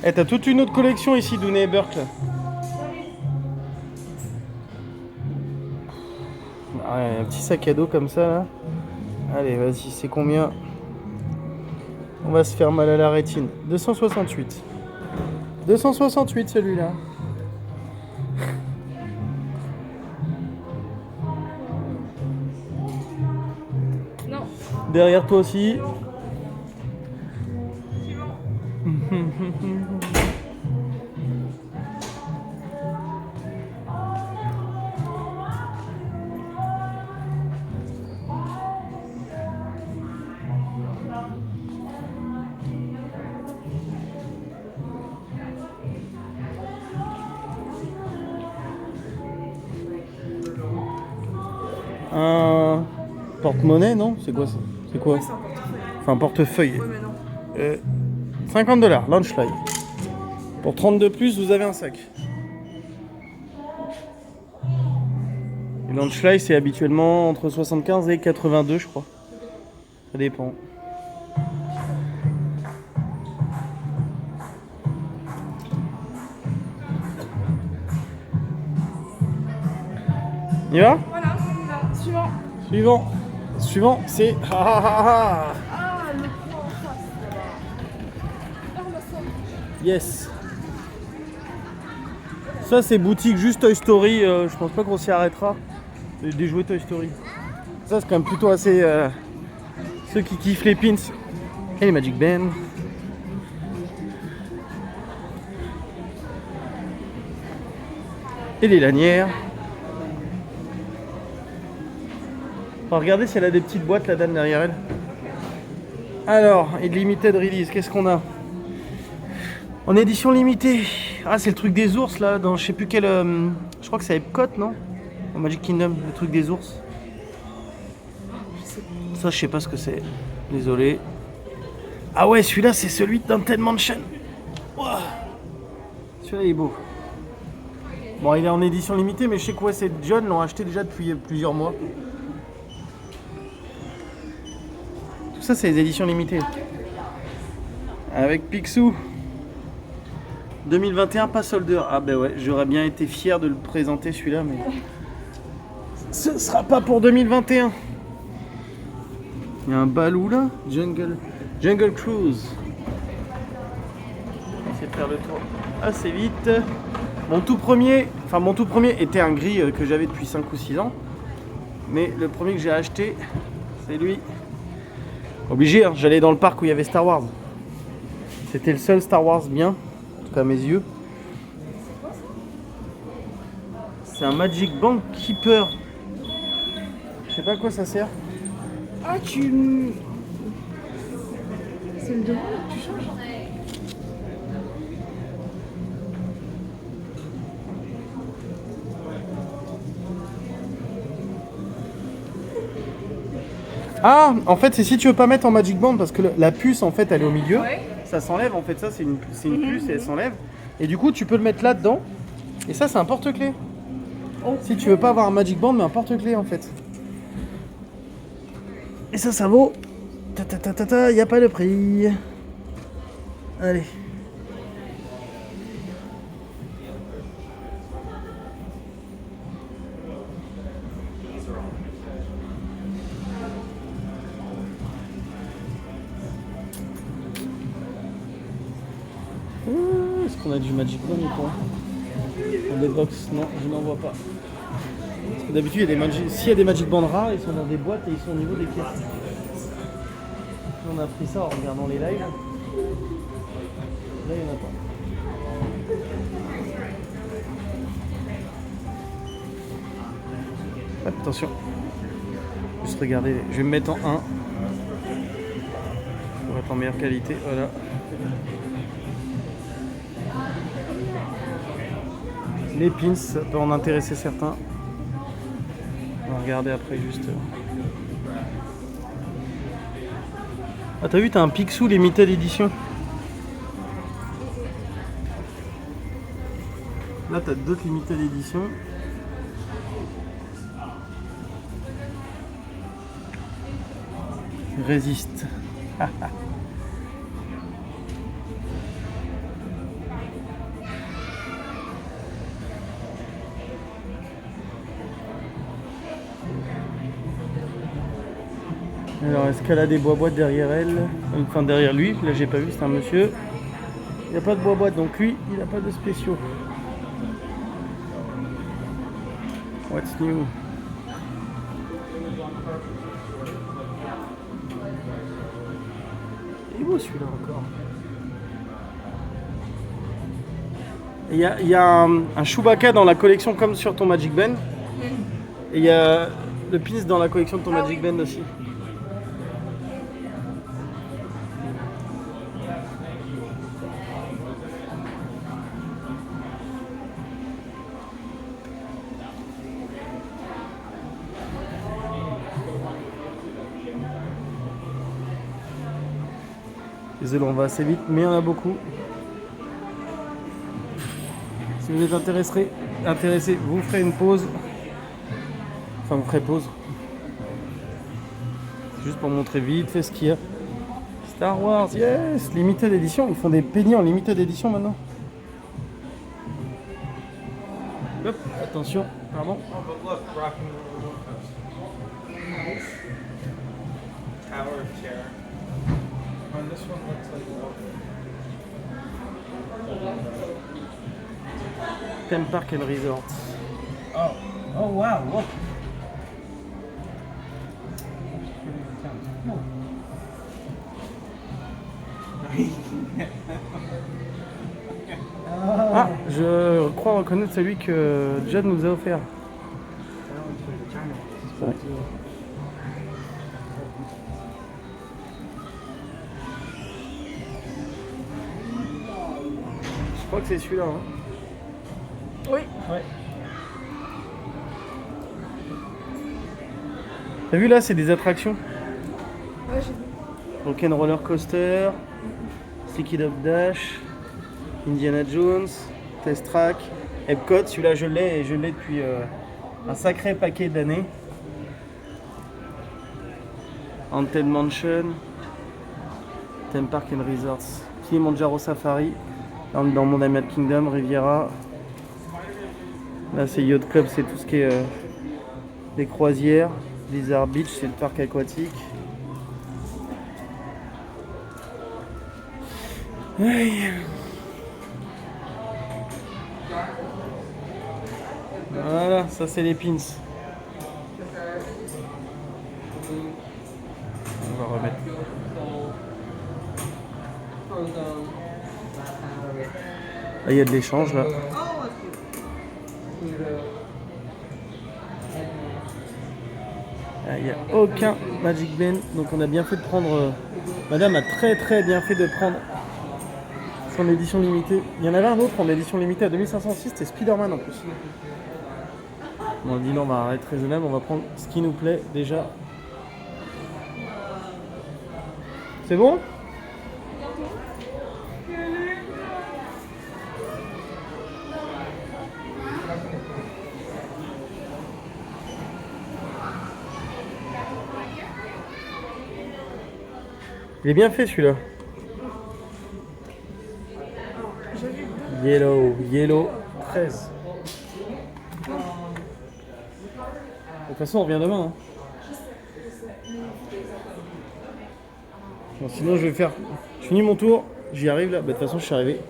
Eh, t'as toute une autre collection ici, Dooney Burke. Ah, un petit sac à dos comme ça là. Allez, vas-y, c'est combien? On va se faire mal à la rétine. 268. 268 celui-là. Non. Derrière toi aussi. Un porte-monnaie, non? C'est quoi ça? C'est quoi? Ouais, c'est un portefeuille. Enfin, un portefeuille. Ouais, mais non. 50 $, Lunchfly. Pour 32 plus, vous avez un sac. Et Lunchfly, c'est habituellement entre 75 et 82, je crois. Ça dépend. y va? Voilà, suivant. Suivant, c'est... Ah, le point en face, là-bas. Ah, on a ça. Yes. Ça, c'est boutique juste Toy Story. Je pense pas qu'on s'y arrêtera. Des jouets Toy Story. Ça, c'est quand même plutôt assez... ceux qui kiffent les pins. Et les Magic Band. Et les lanières. On va regarder si elle a des petites boîtes, la dame derrière elle. Alors, et de limited release, qu'est-ce qu'on a? En édition limitée. Ah, c'est le truc des ours là, dans je sais plus quel. Je crois que c'est Epcot, non? Au Magic Kingdom, le truc des ours. Ça, je sais pas ce que c'est. Désolé. Ah ouais, celui-là, c'est celui d'Haunted Mansion. Ouah. Celui-là, il est beau. Bon, il est en édition limitée, mais je sais que Wes et John l'ont acheté déjà depuis plusieurs mois. Tout ça, c'est les éditions limitées. Avec Picsou. 2021, pas soldeur. Ah ben ouais, j'aurais bien été fier de le présenter celui-là, mais ce sera pas pour 2021. Il y a un Baloo là, Jungle Cruise. On va essayer de faire le tour assez vite. Mon tout premier était un gris que j'avais depuis 5 ou 6 ans. Mais le premier que j'ai acheté, c'est lui. Obligé, hein, j'allais dans le parc où il y avait Star Wars. C'était le seul Star Wars bien, en tout cas à mes yeux. C'est un Magic Band Keeper. Je sais pas à quoi ça sert. Ah, tu... C'est le devant, tu changes. Ah, en fait, c'est si tu veux pas mettre en Magic Band parce que la puce, en fait, elle est au milieu. Ouais. Ça s'enlève, en fait, ça, c'est une puce et elle s'enlève. Et du coup, tu peux le mettre là-dedans. Et ça, c'est un porte-clés. Oh. Si tu veux pas avoir un Magic Band, mais un porte-clés, en fait. Et ça vaut... y a pas de prix. Allez. Est-ce qu'on a du Magic Band ou pas? Dans des box, non, je n'en vois pas. Parce que d'habitude, s'il y a des Magic Band rares, ils sont dans des boîtes et ils sont au niveau des pièces. On a pris ça en regardant les lives. Là, il n'y en a pas. Attention. Juste regarder. Je vais me mettre en 1. Pour être en meilleure qualité. Voilà. Les pins, ça peut en intéresser certains. On va regarder après juste. Ah, t'as vu, t'as un Picsou Limited Edition. Là, t'as d'autres Limited Edition. Résiste. Alors, est-ce qu'elle a des boîtes derrière elle? Enfin, derrière lui, là j'ai pas vu, c'est un monsieur. Il n'y a pas de boîte, donc lui, il n'a pas de spéciaux. What's new? Il est beau celui-là encore. Il y a un Chewbacca dans la collection comme sur ton Magic Band. Et il y a le pins dans la collection de ton Magic Band aussi. Désolé, on va assez vite, mais il y en a beaucoup. Si vous êtes intéressé, vous ferez une pause. Enfin, vous ferez pause. Juste pour montrer vite fait ce qu'il y a. Star Wars, yes! Limited Edition, ils font des pennies en Limited Edition maintenant. Hop, attention, pardon. Oh, but look, rocking roller coaster. Tower chair. And this one looks like water. Theme Park and Resort. Oh. Oh wow, look. Ah, je crois reconnaître celui que John nous a offert. Ouais. Je crois que c'est celui-là. Hein. Oui. Ouais. T'as vu là, c'est des attractions. Ouais, j'ai vu. Rock'n'Roller Coaster, Sticky Dog Dash, Indiana Jones, Test Track, Epcot. Celui-là, je l'ai et je l'ai depuis un sacré paquet d'années. Haunted Mansion, Theme Park and Resorts, Kilimanjaro Safari, là on est dans mon Animal Kingdom, Riviera. Là c'est Yacht Club, c'est tout ce qui est des croisières. Blizzard Beach, c'est le parc aquatique. Aïe. Voilà, ça c'est les pins. On va remettre. Là, il y a de l'échange là. Il n'y a aucun Magic Ben, donc on a bien fait de prendre. Madame a très bien fait de prendre son édition limitée. Il y en avait un autre en édition limitée à 2506, c'était Spider-Man en plus. On a dit non, on va arrêter raisonnable, on va prendre ce qui nous plaît déjà. C'est bon? Il est bien fait celui-là. Yellow 13. De toute façon, on revient demain. Hein. Bon, sinon, je vais faire. Je finis mon tour, j'y arrive là. Bah, de toute façon, je suis arrivé.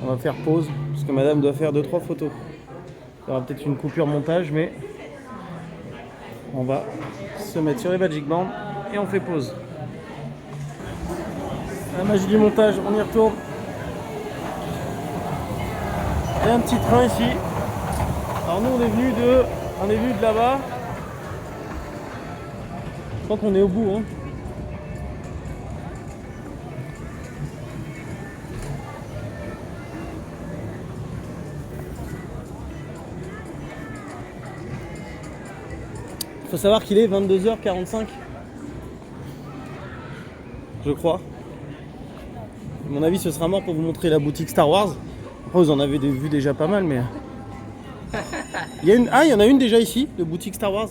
On va faire pause parce que madame doit faire 2-3 photos. Il y aura peut-être une coupure montage, mais on va se mettre sur les Magic Bands et on fait pause. La magie du montage, on y retourne. Il y a un petit train ici. Alors nous on est venu de là-bas. Je crois qu'on est au bout. Hein. Il faut savoir qu'il est 22h45. Je crois. À mon avis, ce sera mort pour vous montrer la boutique Star Wars. Après, vous en avez vu déjà pas mal, mais... il y en a une déjà ici, de boutique Star Wars.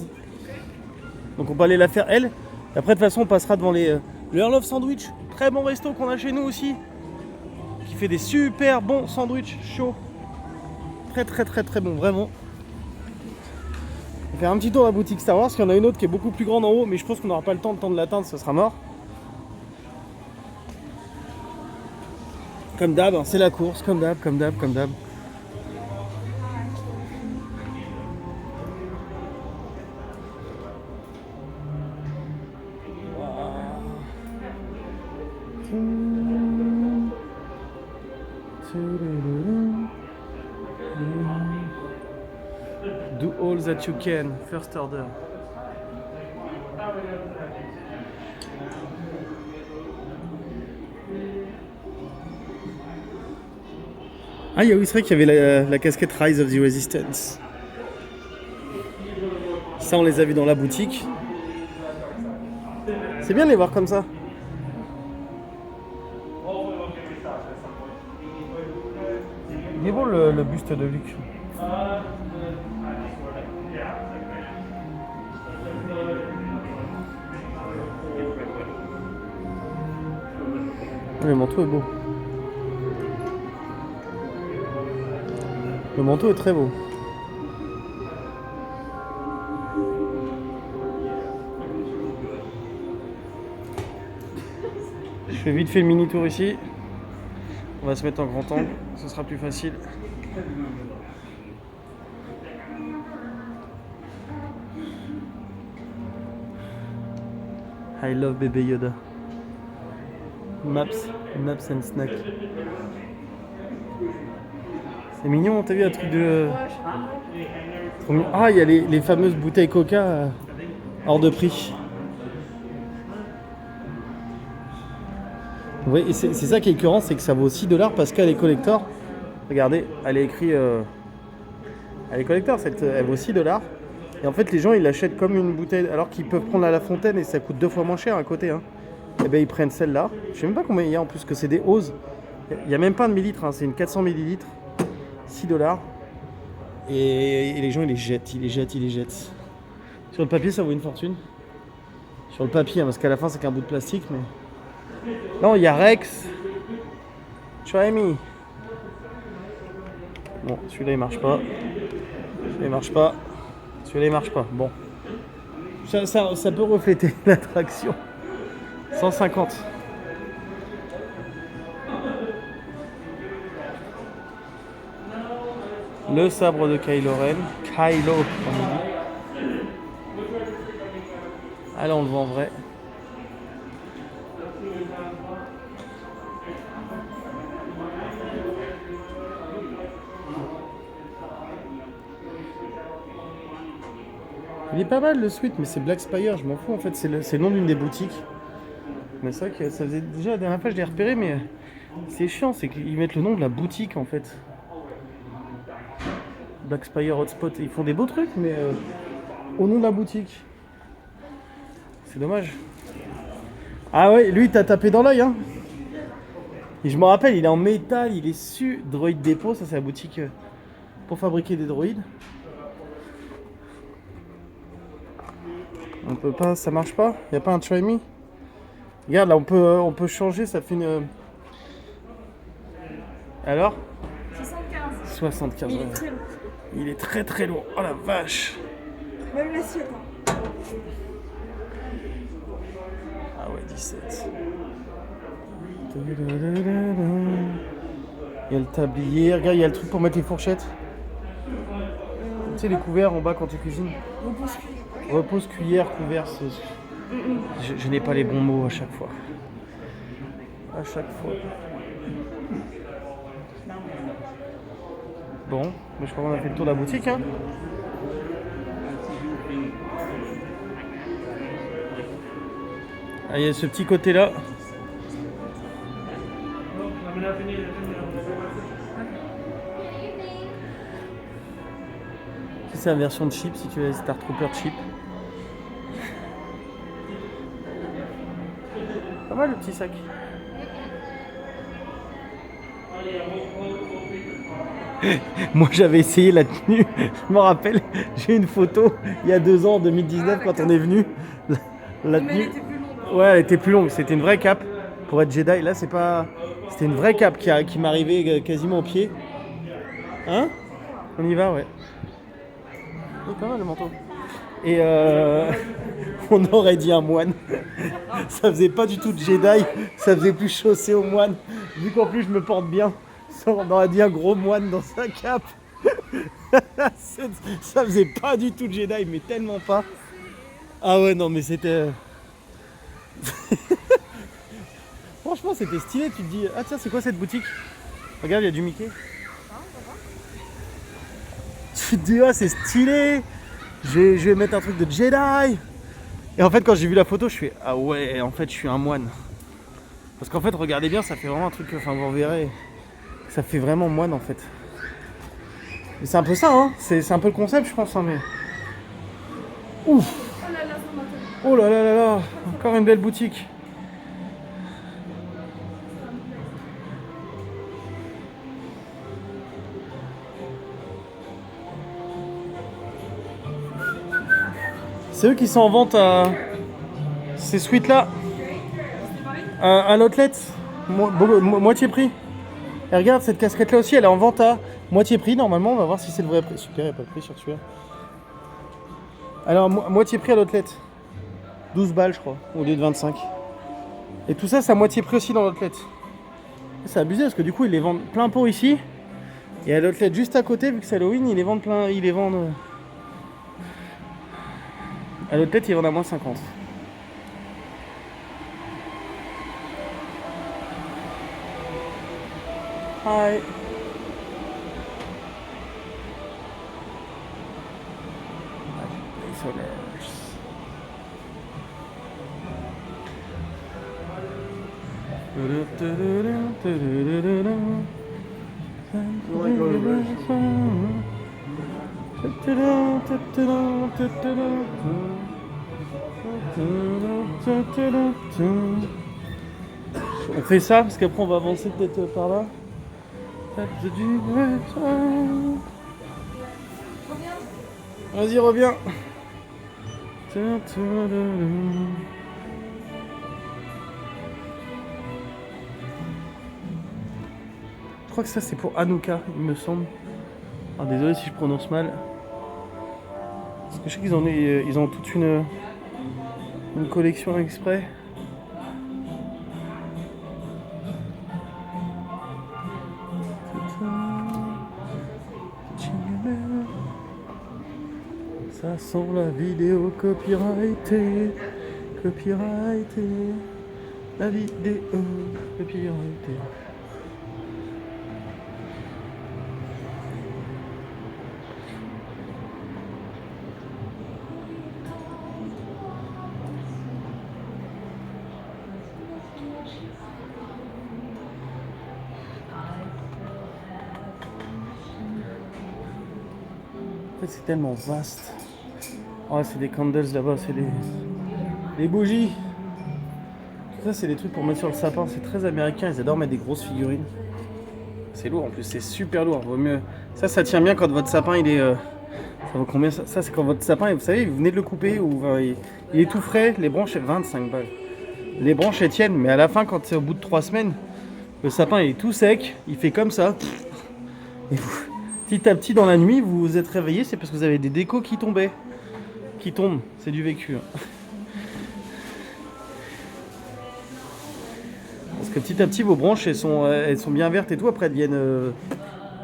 Donc on peut aller la faire, elle. Et après, de toute façon, on passera devant le Earl of Sandwich. Très bon resto qu'on a chez nous aussi. Qui fait des super bons sandwichs chauds. Très bon, vraiment. On va faire un petit tour à la boutique Star Wars. Il y en a une autre qui est beaucoup plus grande en haut, mais je pense qu'on n'aura pas le temps de l'atteindre, ça sera mort. Comme d'hab, hein, c'est la course, comme d'hab. Do all that you can, first order. Ah, oui, c'est vrai qu'il y avait la casquette Rise of the Resistance. Ça, on les a vus dans la boutique. C'est bien de les voir comme ça. Il est beau le buste de Luke. Le manteau est beau. Le manteau est très beau. Je fais vite fait le mini tour ici. On va se mettre en grand angle, ce sera plus facile. I love Baby Yoda. Maps and snack. C'est mignon, t'as vu un truc de... Trop mignon. Ah, il y a les fameuses bouteilles Coca hors de prix. Oui, et c'est ça qui est écœurant, c'est que ça vaut 6 $ parce qu'elle est collector. Regardez, elle est écrit... elle est collector, elle vaut 6 $. Et en fait, les gens, ils l'achètent comme une bouteille, alors qu'ils peuvent prendre à la fontaine et ça coûte 2 fois moins cher à côté. Hein. Et bien, ils prennent celle-là. Je sais même pas combien il y a en plus, que c'est des oses. Il n'y a même pas de millilitres, hein, c'est une 400 ml. 6 $. Et les gens, ils les jettent. Sur le papier, ça vaut une fortune. Sur le papier, hein, parce qu'à la fin, c'est qu'un bout de plastique, mais... Non, il y a Rex. Try me. Bon, celui-là, il marche pas. Celui-là, il marche pas. Celui-là, il marche pas. Bon. Ça peut refléter l'attraction. 150. Le sabre de Kylo Ren. Kylo, comme on dit. Allez, on le voit en vrai. Il est pas mal le suite, mais c'est Black Spire, je m'en fous en fait, c'est le nom d'une des boutiques. Mais c'est vrai que ça faisait déjà la dernière fois je l'ai repéré, mais c'est chiant, c'est qu'ils mettent le nom de la boutique en fait. Black Spire Hotspot, ils font des beaux trucs, mais au nom de la boutique. C'est dommage. Ah ouais, lui t'as tapé dans l'œil, hein. Et je me rappelle, il est en métal, il est su Droid Depot, ça c'est la boutique pour fabriquer des droïdes. On peut pas, ça marche pas? Y a pas un try me? Regarde là, on peut changer, ça fait une... Alors? 75. 75. Il est très lourd. Il est très très lourd. Oh la vache! Même l'assiette. Hein. Ah ouais, 17. Il y a le tablier, regarde, il y a le truc pour mettre les fourchettes. Tu sais, les couverts en bas quand tu cuisines. Repose, cuillère, couvert. Je n'ai pas les bons mots à chaque fois. À chaque fois. Bon, mais je crois qu'on a fait le tour de la boutique. Hein. Ah, il y a ce petit côté là. C'est la version de chip si tu veux les Star Trooper chip. Pas mal le petit sac. Moi j'avais essayé la tenue, je me rappelle, j'ai une photo il y a 2 ans, en 2019, quand on est venu. La tenue. Mais elle était plus longue. Ouais, elle était plus longue, c'était une vraie cape pour être Jedi. Là c'est pas. C'était une vraie cape qui m'arrivait quasiment au pied. Hein? On y va, ouais. C'est pas mal le manteau. Et on aurait dit un moine. Ça faisait pas du tout de Jedi, ça faisait plus chaussée au moine. Vu qu'en plus je me porte bien, on aurait dit un gros moine dans sa cape. Ça faisait pas du tout de Jedi, mais tellement pas. Ah ouais, non, mais c'était... Franchement, c'était stylé. Tu te dis, ah tiens, c'est quoi cette boutique? Regarde, il y a du Mickey. Tu te dis, ah, c'est stylé. Je vais mettre un truc de Jedi. Et en fait, quand j'ai vu la photo, je fais, ah ouais, en fait, je suis un moine. Parce qu'en fait, regardez bien, ça fait vraiment un truc, enfin, vous verrez. Ça fait vraiment moine, en fait. Et c'est un peu ça, hein. C'est un peu le concept, je pense, hein, mais... Ouf. Oh là là là là. Encore une belle boutique. C'est eux qui sont en vente à ces suites là à l'outlet, moitié prix. Et regarde, cette casquette là aussi, elle est en vente à moitié prix. Normalement, on va voir si c'est le vrai prix. Super, il n'y a pas de prix sur celui-là. Alors, moitié prix à l'outlet. 12 balles, je crois, au lieu de 25. Et tout ça, c'est à moitié prix aussi dans l'outlet. C'est abusé parce que du coup, ils les vendent plein pot ici. Et à l'outlet juste à côté, vu que c'est Halloween, ils les vendent plein. Ils les vendent. À l'outlet, ils vendent à moins 50. Hi. On fait ça parce qu'après on va avancer peut-être par là. Vas-y, reviens. Je crois que ça c'est pour Hanouka, il me semble. Alors désolé si je prononce mal. Parce que je sais qu'ils ont toute une collection exprès. Ça sent la vidéo copyrightée. La vidéo copyrightée. En fait, c'est tellement vaste. Ouais, c'est des candles là-bas, c'est des bougies. Tout ça, c'est des trucs pour mettre sur le sapin. C'est très américain, ils adorent mettre des grosses figurines. C'est lourd en plus, c'est super lourd. Vaut mieux. Ça tient bien quand votre sapin il est. Ça vaut combien ça? Ça, c'est quand votre sapin, vous savez, vous venez de le couper ou il est tout frais. Les branches, 25 balles. Les branches elles tiennent, mais à la fin, quand c'est au bout de 3 semaines, le sapin il est tout sec, il fait comme ça. Et vous, petit à petit dans la nuit, vous vous êtes réveillé, c'est parce que vous avez des décos qui tombaient. Qui tombent, c'est du vécu. Parce que petit à petit, vos branches, elles sont bien vertes et tout. Après, elles deviennent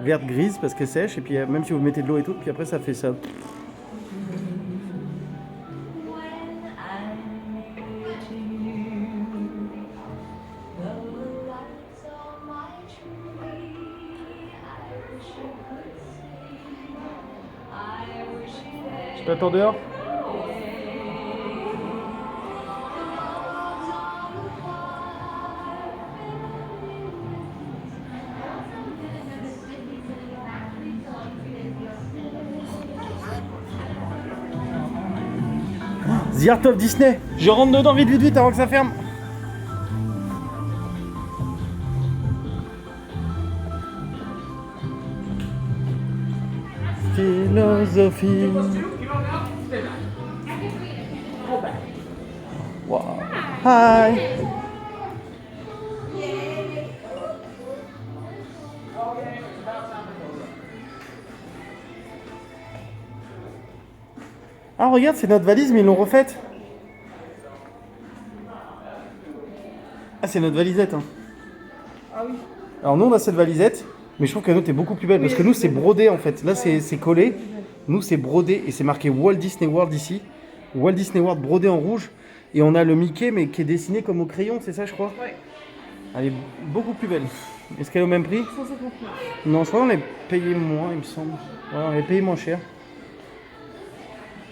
vertes grises parce qu'elles sèchent. Et puis, même si vous mettez de l'eau et tout, puis après, ça fait ça. Je t'attends dehors. The Art of Disney. Je rentre dedans vite avant que ça ferme. Philosophie. Wow. Hi. Ah regarde, c'est notre valise mais ils l'ont refaite. Ah c'est notre valisette hein. Ah oui. Alors nous on a cette valisette, mais je trouve que la nôtre est beaucoup plus belle parce que nous c'est brodé en fait. Là c'est collé, nous c'est brodé et c'est marqué Walt Disney World ici. Walt Disney World brodé en rouge. Et on a le Mickey mais qui est dessiné comme au crayon, c'est ça je crois? Ouais. Elle est beaucoup plus belle. Est-ce qu'elle est au même prix? 159. Non, je crois qu'on est payé moins il me semble. Ouais, on est payé moins cher.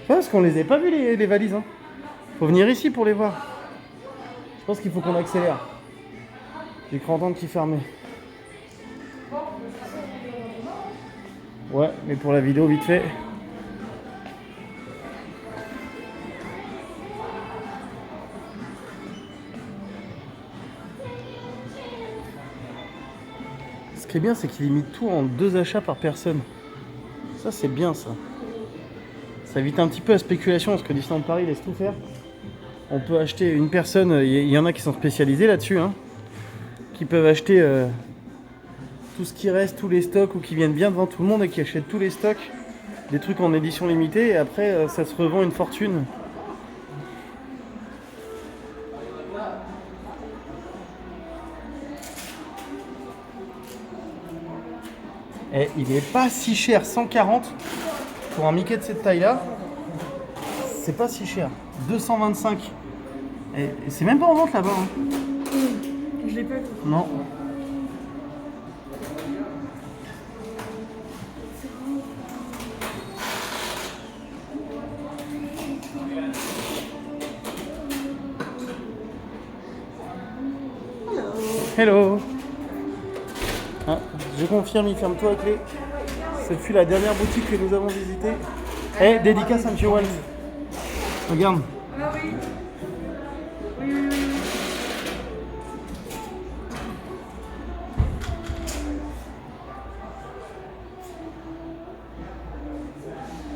Ouais, parce qu'on les avait pas vus les valises. Hein. Faut venir ici pour les voir. Je pense qu'il faut qu'on accélère. J'ai cru entendre qu'il fermait. Ouais, mais pour la vidéo, vite fait. Ce qui est bien, c'est qu'il limite tout en 2 achats par personne. Ça, c'est bien ça. Ça évite un petit peu la spéculation parce que Disneyland Paris laisse tout faire. On peut acheter une personne, il y en a qui sont spécialisés là-dessus, hein, qui peuvent acheter tout ce qui reste, tous les stocks ou qui viennent bien devant tout le monde et qui achètent tous les stocks, des trucs en édition limitée et après ça se revend une fortune. Et il est pas si cher, 140 pour un Mickey de cette taille-là. C'est pas si cher, 225. Et c'est même pas en vente là-bas. Hein. Je l'ai pas vu. Non. Hello. Ah, je confirme, il ferme tout à clé. Ce fut la dernière boutique que nous avons visitée. Eh, dédicace à M. Walls. Regarde. Ah oui. Oui, oui, oui.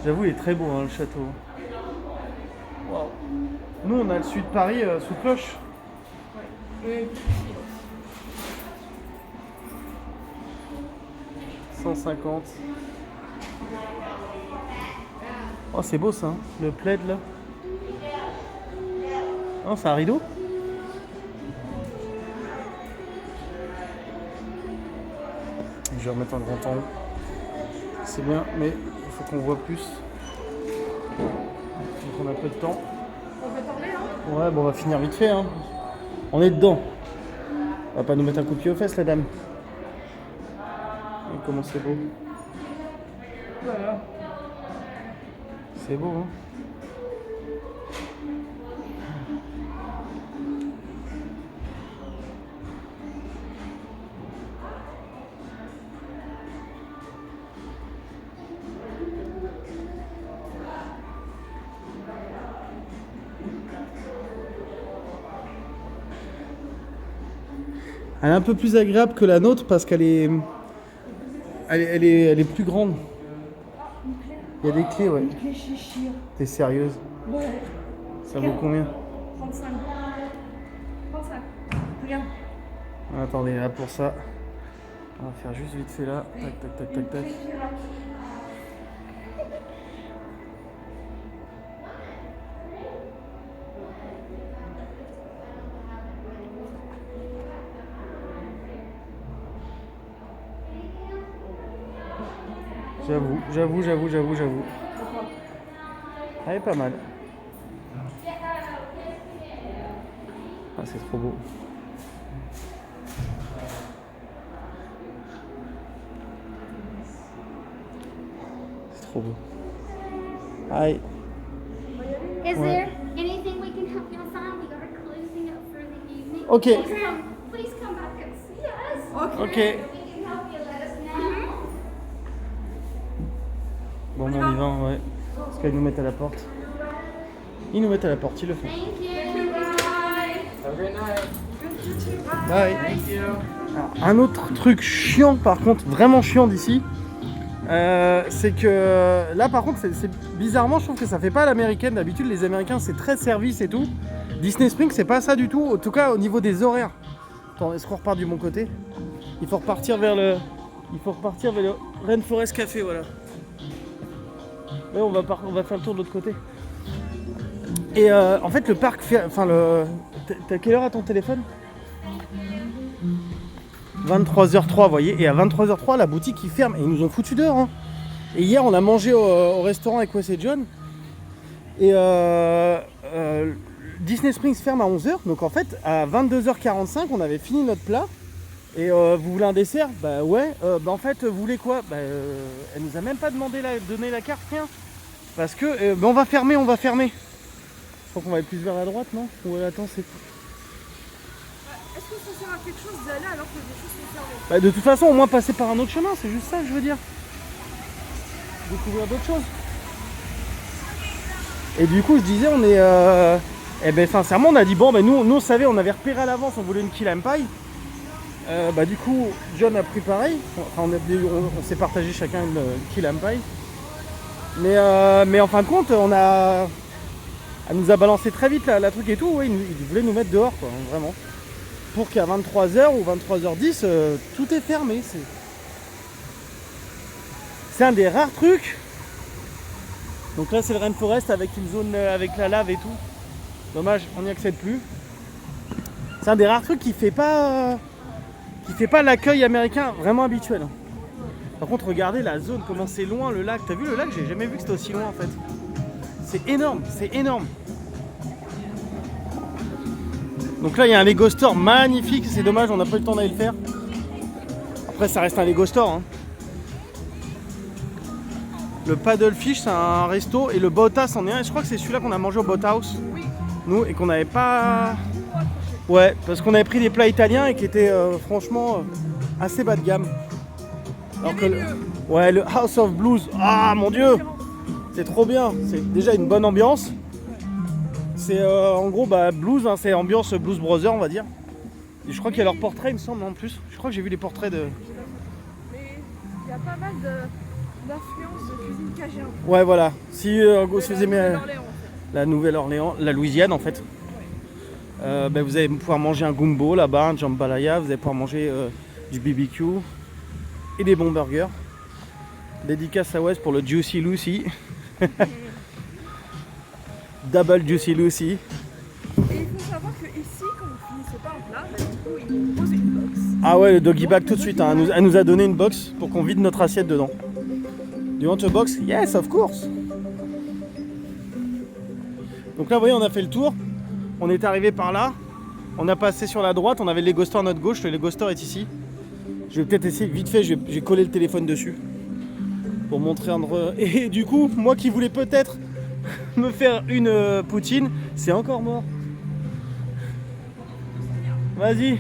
J'avoue, il est très beau hein, le château. Wow. Nous, on a le sud de Paris sous cloche. Oui. 150. Oh, c'est beau ça, hein, le plaid là. Oh, c'est un rideau. Je vais remettre un grand en haut. C'est bien, mais il faut qu'on voit plus. Donc on a peu de temps. On peut parler, hein? Ouais, bon, on va finir vite fait. Hein. On est dedans. On va pas nous mettre un coup de pied aux fesses, la dame. Et comment c'est beau. Voilà. C'est beau, hein. Elle est un peu plus agréable que la nôtre parce qu'elle est... Elle est plus grande. Il y a des clés, ouais. Les chichir. T'es sérieuse? Ouais. Ça vaut combien? 35. 35. Regarde. Attendez, là pour ça, on va faire juste vite fait là. Tac, tac, tac, tac, tac. J'avoue. Elle est pas mal. Ah, c'est trop beau. C'est trop beau. Aïe. Is Ouais. there anything we can help you sign? We are closing up for the evening. Okay. Please come back and see us. Ok. We can help you. Let us know. Bon, on y va, ouais. Parce qu'ils nous mettent à la porte. Ils nous mettent à la porte, ils le font. Thank you. Have a great night. Bye. Thank you. Alors, un autre truc chiant, par contre, vraiment chiant d'ici, c'est que là, par contre, c'est bizarrement, je trouve que ça fait pas à l'américaine. D'habitude, les Américains, c'est très service et tout. Disney Springs, c'est pas ça du tout. En tout cas, au niveau des horaires. Attends, est-ce qu'on repart du bon côté? Il faut repartir vers le Rainforest Café, voilà. Ouais, on va faire le tour de l'autre côté. Et en fait, le parc fait... Enfin, t'as quelle heure à ton téléphone? 23h03, vous voyez. Et à 23h03, la boutique, ils ferment. Et ils nous ont foutu dehors. Hein. Et hier, on a mangé au restaurant avec Wes et John. Et Disney Springs ferme à 11h. Donc, en fait, à 22h45, on avait fini notre plat. Et vous voulez un dessert? Bah ouais. En fait, vous voulez quoi? Elle nous a même pas demandé donner la carte, rien. Parce que on va fermer. Je crois qu'on va aller plus vers la droite, non? Ouais, attends, c'est... Est-ce que ça sert à quelque chose d'aller alors que des choses sont fermées? Bah, de toute façon, au moins passer par un autre chemin, c'est juste ça que je veux dire. Découvrir d'autres choses. Et du coup, je disais, on est... sincèrement, on a dit, bon, nous on savait, on avait repéré à l'avance, on voulait une Key Lime Pie. Du coup, John a pris pareil. Enfin, on s'est partagé chacun une Key Lime Pie. Mais en fin de compte, elle nous a balancé très vite la truc et tout. Ouais, il voulait nous mettre dehors, quoi, vraiment. Pour qu'à 23h ou 23h10, tout est fermé. C'est un des rares trucs. Donc là, c'est le Rainforest avec une zone avec la lave et tout. Dommage, on n'y accède plus. C'est un des rares trucs qui fait pas l'accueil américain vraiment habituel. Par contre, regardez la zone, comment c'est loin le lac. T'as vu le lac? J'ai jamais vu que c'était aussi loin en fait. C'est énorme, c'est énorme. Donc là, il y a un Lego Store magnifique. C'est dommage, on n'a pas eu le temps d'aller le faire. Après, ça reste un Lego Store. Hein. Le Paddlefish, c'est un resto. Et le Boathouse en est un. Et je crois que c'est celui-là qu'on a mangé au Boathouse. Oui. Nous, et qu'on n'avait pas... Ouais, parce qu'on avait pris des plats italiens et qui étaient franchement assez bas de gamme. Alors que ouais, le House of Blues, ah mon dieu, c'est trop bien. C'est déjà une bonne ambiance. C'est en gros blues, hein, c'est ambiance Blues Brothers on va dire. Et je crois qu'il y a leur portrait il me semble en plus. Je crois que j'ai vu les portraits de... Mais il y a pas mal d'influences de cuisine cajun. Ouais voilà, si vous aimez Nouvelle-Orléans, en fait. la Nouvelle-Orléans, la Louisiane en fait. Vous allez pouvoir manger un gumbo là-bas, un jambalaya, vous allez pouvoir manger du BBQ et des bons burgers. Dédicace à West pour le Juicy Lucy. Double Juicy Lucy. Et il faut savoir que ici, quand vous finissez pas un plat, du coup, ils vous proposent une box. Ah ouais, le doggy bag tout de suite, hein. Elle nous a donné une box pour qu'on vide notre assiette dedans. Do you want a box? Yes, of course. Donc là, vous voyez, on a fait le tour. On est arrivé par là. On a passé sur la droite. On avait le Lego Store à notre gauche. Le Lego Store est ici. Je vais peut-être essayer, vite fait, j'ai collé le téléphone dessus. Pour montrer un... Et du coup, moi qui voulais peut-être me faire une poutine, c'est encore mort. Vas-y.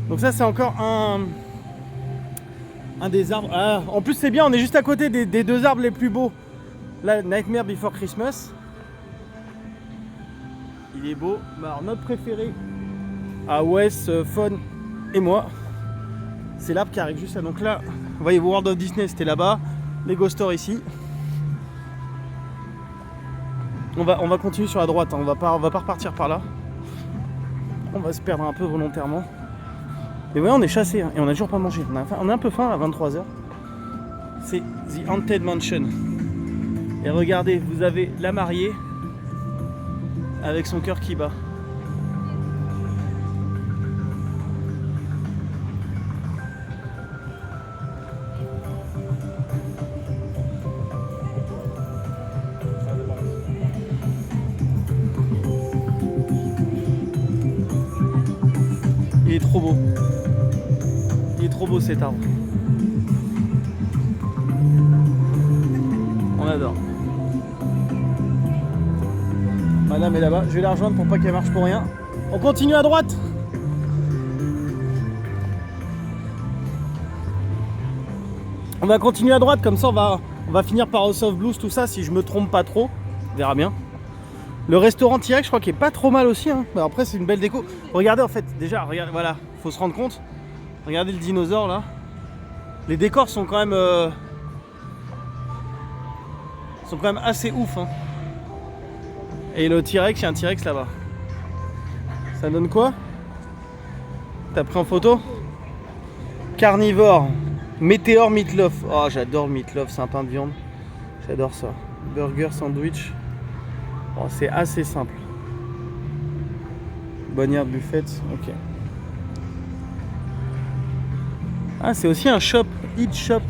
Donc ça, c'est encore un des arbres. Ah, en plus, c'est bien, on est juste à côté des deux arbres les plus beaux. Là, Nightmare Before Christmas. Il est beau. Alors, notre préféré à Wes, Fun et moi, c'est l'arbre qui arrive juste là. Donc là, vous voyez, World of Disney, c'était là-bas. Lego Store ici. On va continuer sur la droite. Hein. On va pas repartir par là. On va se perdre un peu volontairement. Mais ouais, on est chassé hein, et on a toujours pas mangé. On a un peu faim à 23h. C'est The Haunted Mansion. Et regardez, vous avez la mariée avec son cœur qui bat. Il est trop beau. Il est trop beau cet arbre. On adore. Madame est là-bas. Je vais la rejoindre pour pas qu'elle marche pour rien. On continue à droite. On va continuer à droite, comme ça on va finir par House of Blues, tout ça, si je me trompe pas trop. On verra bien. Le restaurant T-Rex, je crois qu'il est pas trop mal aussi. Hein. Mais après, c'est une belle déco. Regardez en fait, déjà, regardez, voilà, faut se rendre compte. Regardez le dinosaure là. Les décors sont quand même assez ouf. Hein. Et le T-Rex, il y a un T-Rex là-bas. Ça donne quoi? T'as pris en photo? Carnivore. Météor Meatloaf. Oh, j'adore Meatloaf, c'est un pain de viande. J'adore ça. Burger sandwich. Oh, c'est assez simple. Bonnière Buffett, ok. Ah, c'est aussi un shop, Eat Shop.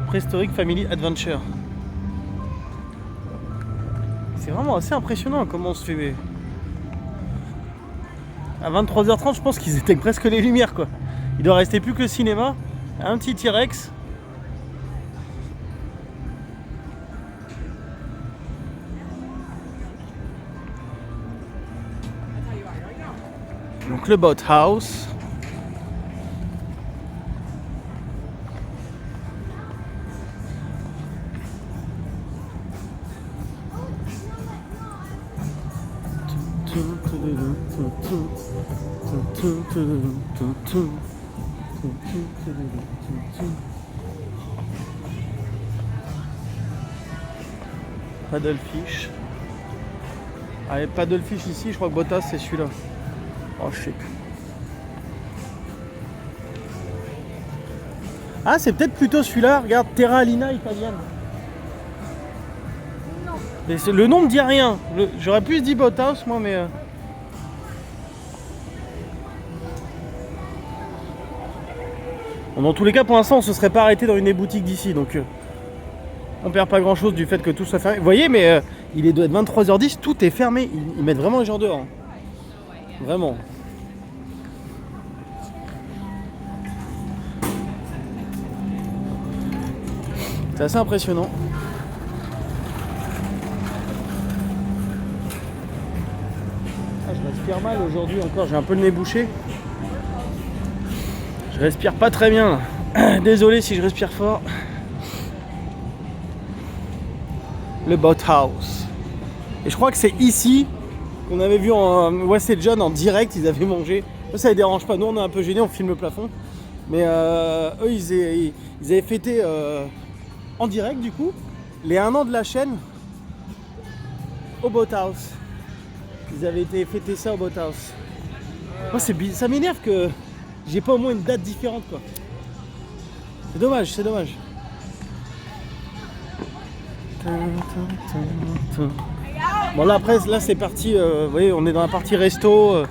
Prehistoric Family Adventure. C'est vraiment assez impressionnant comment on se fait. À 23h30, je pense qu'ils éteignent presque les lumières quoi. Il doit rester plus que le cinéma. Un petit T-Rex. Donc le Boathouse. Paddlefish. Allez, Paddlefish ici, je crois que Boathouse c'est celui-là. Oh, je sais plus. Ah, c'est peut-être plutôt celui-là. Regarde, Terralina Italienne. Non. Mais le nom me dit rien. J'aurais pu se dire Boathouse, moi, mais. Bon, dans tous les cas, pour l'instant, on se serait pas arrêté dans une des boutiques d'ici, donc on perd pas grand chose du fait que tout soit fermé. Vous voyez, mais il doit être 23h10, tout est fermé. Ils mettent vraiment les gens dehors. Hein. Vraiment. C'est assez impressionnant. Ah, je respire mal aujourd'hui encore, j'ai un peu le nez bouché. Je respire pas très bien. Désolé si je respire fort. Le Boathouse. Et je crois que c'est ici qu'on avait vu en West et John en direct, ils avaient mangé. Ça les dérange pas, nous on est un peu gênés, on filme le plafond. Mais eux ils avaient fêté en direct du coup les 1 an de la chaîne au Boathouse. Ils avaient été fêter ça au Boathouse. Moi ça m'énerve que j'ai pas au moins une date différente quoi. C'est dommage, c'est dommage. Bon là après là c'est parti, vous voyez on est dans la partie resto.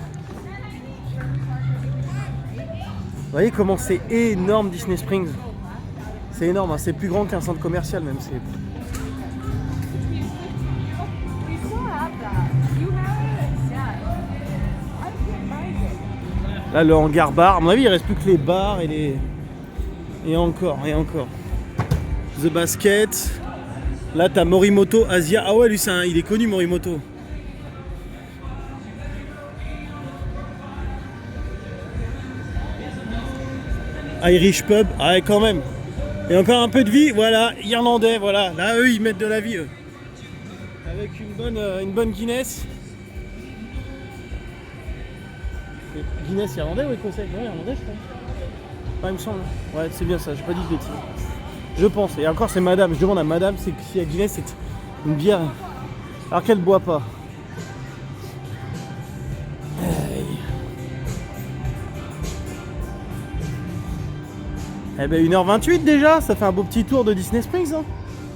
Vous voyez comment c'est énorme Disney Springs. C'est énorme, hein. C'est plus grand qu'un centre commercial même. C'est... Là le hangar bar, à mon avis il reste plus que les bars et les... Et encore. The Basket. Là t'as Morimoto Asia. Ah ouais lui il est connu Morimoto. Irish Pub, ah ouais quand même. Et encore un peu de vie, voilà, irlandais, voilà. Là eux ils mettent de la vie eux. Avec une bonne Guinness. Guinness irlandais ou écossais? Non irlandais je crois. Ah il me semble. Ouais c'est bien ça, j'ai pas dit de bêtises. Je pense, et encore c'est madame, je demande à madame si la Guinness c'est une bière alors qu'elle boit pas. Eh ben 1h28 déjà, ça fait un beau petit tour de Disney Springs. Hein.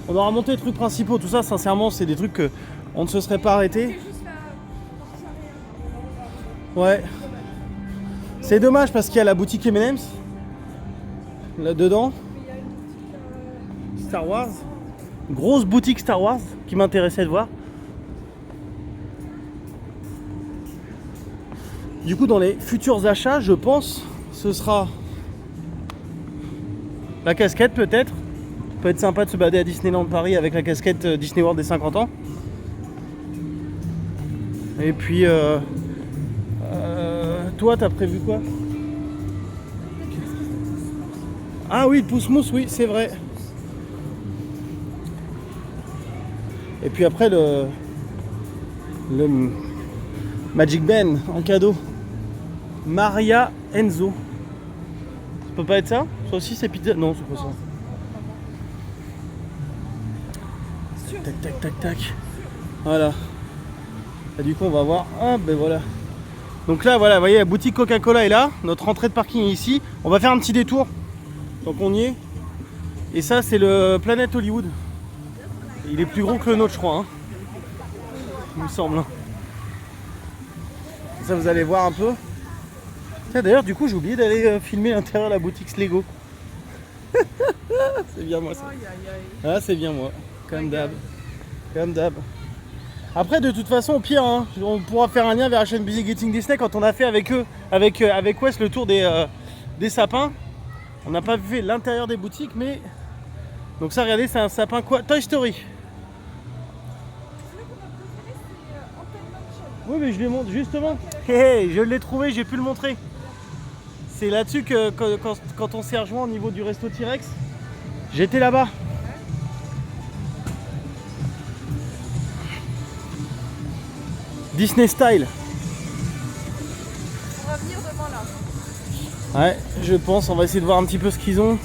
On aura monté les trucs principaux, tout ça sincèrement c'est des trucs que on ne se serait pas arrêté. Ouais. C'est dommage parce qu'il y a la boutique M&M's là-dedans. Star Wars. Grosse boutique Star Wars qui m'intéressait de voir. Du coup dans les futurs achats je pense ce sera la casquette peut-être. Peut être sympa de se balader à Disneyland Paris avec la casquette Disney World des 50 ans. Et puis toi t'as prévu quoi? Ah oui le pouce-mousse, oui c'est vrai. Et puis après le Magic Ben en cadeau. Maria Enzo. Ça peut pas être ça? Ça aussi c'est pizza? Non c'est pas ça. Tac tac tac tac. Voilà. Et du coup on va voir. Ah ben voilà. Donc là voilà, vous voyez la boutique Coca-Cola est là. Notre entrée de parking est ici. On va faire un petit détour. Donc on y est. Et ça c'est le Planet Hollywood. Il est plus gros que le nôtre je crois. Hein. Il me semble. Ça vous allez voir un peu. D'ailleurs du coup j'ai oublié d'aller filmer l'intérieur de la boutique Lego. C'est bien moi ça. Ah c'est bien moi. Comme d'hab. Comme d'hab. Après de toute façon au pire hein, on pourra faire un lien vers la chaîne Busy Getting Disney quand on a fait avec eux, avec Wes le tour des sapins. On n'a pas vu l'intérieur des boutiques mais... Donc ça regardez c'est un sapin quoi? Toy Story. Oui mais je les montre justement. Hey, je l'ai trouvé, j'ai pu le montrer. C'est là-dessus que quand on s'est rejoint au niveau du resto T-Rex, j'étais là-bas. Disney Style. On va venir devant là. Ouais, je pense, on va essayer de voir un petit peu ce qu'ils ont.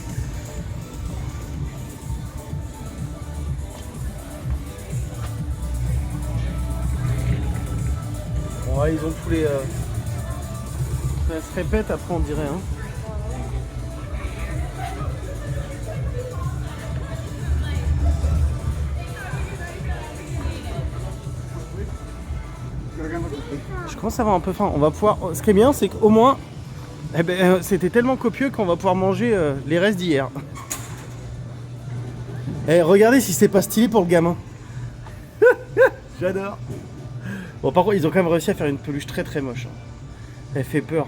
Ouais, ils ont tous les... Ça se répète après on dirait. Hein. Je commence à avoir un peu faim. On va pouvoir... Ce qui est bien, c'est qu'au moins, Eh ben, c'était tellement copieux qu'on va pouvoir manger les restes d'hier. Eh, regardez si c'est pas stylé pour le gamin. J'adore. Bon, par contre, ils ont quand même réussi à faire une peluche très très moche. Elle fait peur.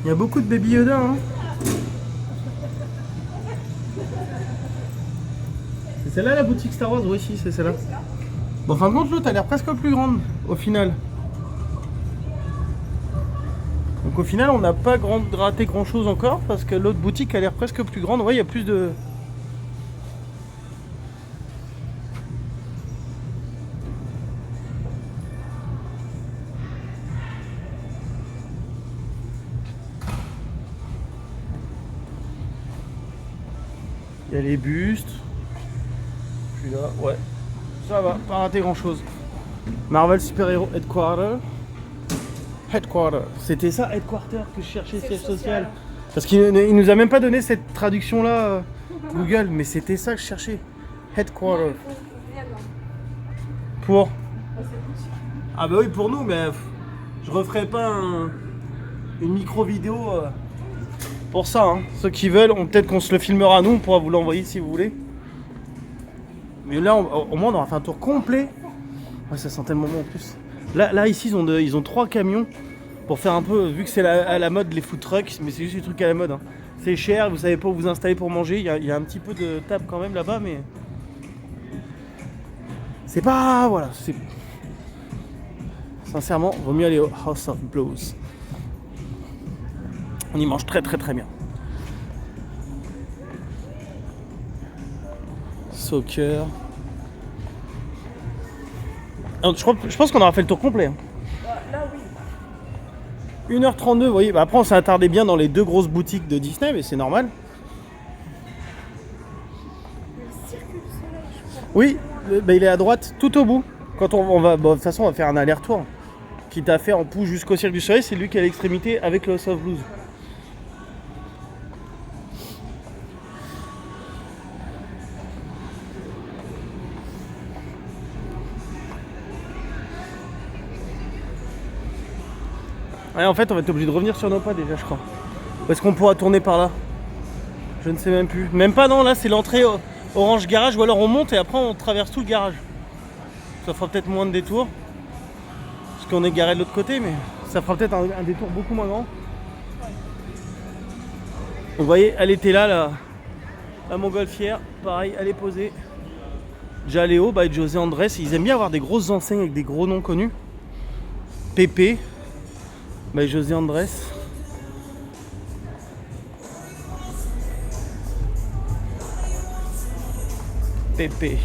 Il y a beaucoup de Baby Yoda, hein. C'est celle-là la boutique Star Wars? Oui, si, c'est celle-là. Bon, en fin de compte, l'autre a l'air presque plus grande au final. Donc au final, on n'a pas raté grand chose encore parce que l'autre boutique a l'air presque plus grande. Ouais, il y a plus de. Il y a les bustes. Puis là, ouais. Ça va, pas raté grand chose. Marvel Super Hero Headquarter. Headquarter. C'était ça, Headquarter, que je cherchais, siège social. Parce qu'il nous a même pas donné cette traduction là, Google, mais c'était ça que je cherchais. Headquarter. Pour. Ah bah oui, pour nous, mais je referai pas une micro vidéo pour ça. Hein. Ceux qui veulent, peut-être qu'on se le filmera nous, on pourra vous l'envoyer si vous voulez. Mais là, au moins, on aura fait un tour complet. Ouais, ça sent tellement bon en plus. Là ici, ils ont 3 camions pour faire un peu, vu que c'est à la mode les food trucks, mais c'est juste des trucs à la mode. Hein. C'est cher, vous savez pas où vous installer pour manger. Il y a un petit peu de table quand même là-bas, mais c'est pas, voilà. Sincèrement, vaut mieux aller au House of Blues. On y mange très très très bien. Soccer. Je pense qu'on aura fait le tour complet. Hein. Là, oui. 1h32, vous voyez. Bah, après, on s'est attardé bien dans les 2 grosses boutiques de Disney, mais c'est normal. Le Cirque du Soleil, je crois. Oui, il est à droite, tout au bout. Quand on va, bon, de toute façon, on va faire un aller-retour. Quitte à faire en pousse jusqu'au Cirque du Soleil, c'est lui qui est à l'extrémité avec le House of Blues. Ouais, en fait, on va être obligé de revenir sur nos pas déjà, je crois. Ou est-ce qu'on pourra tourner par là? Je ne sais même plus. Même pas, non, là c'est l'entrée Orange Garage, ou alors on monte et après on traverse tout le garage. Ça fera peut-être moins de détours. Parce qu'on est garé de l'autre côté, mais ça fera peut-être un détour beaucoup moins grand. Donc, vous voyez, elle était là, la montgolfière. Pareil, elle est posée. Jaléo, et José Andrés, ils aiment bien avoir des grosses enseignes avec des gros noms connus. Pépé. José Andrés. Pépé.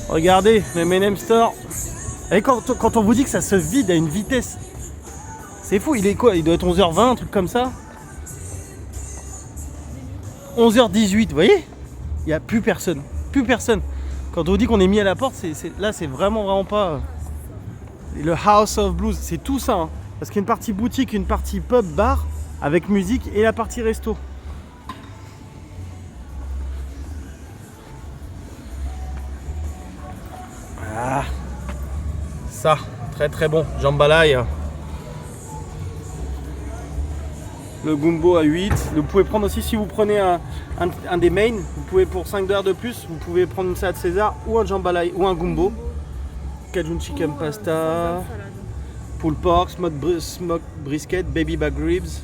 Regardez, le M&M Store. Et quand on vous dit que ça se vide à une vitesse, c'est fou. Il est quoi? Il doit être 11h20, un truc comme ça. 11h18, vous voyez? Il n'y a plus personne. Plus personne. Quand on vous dit qu'on est mis à la porte, là c'est vraiment pas le House of Blues. C'est tout ça. Hein. Parce qu'il y a une partie boutique, une partie pub, bar, avec musique et la partie resto. Ah, ça, très très bon. Jambalaya. Le gumbo à 8. Vous pouvez prendre aussi, si vous prenez un des mains, vous pouvez pour 5 $ de plus, vous pouvez prendre une salade César ou un jambalaya ou un gumbo. Cajun chicken pasta, pulled pork, smoked brisket, baby back ribs.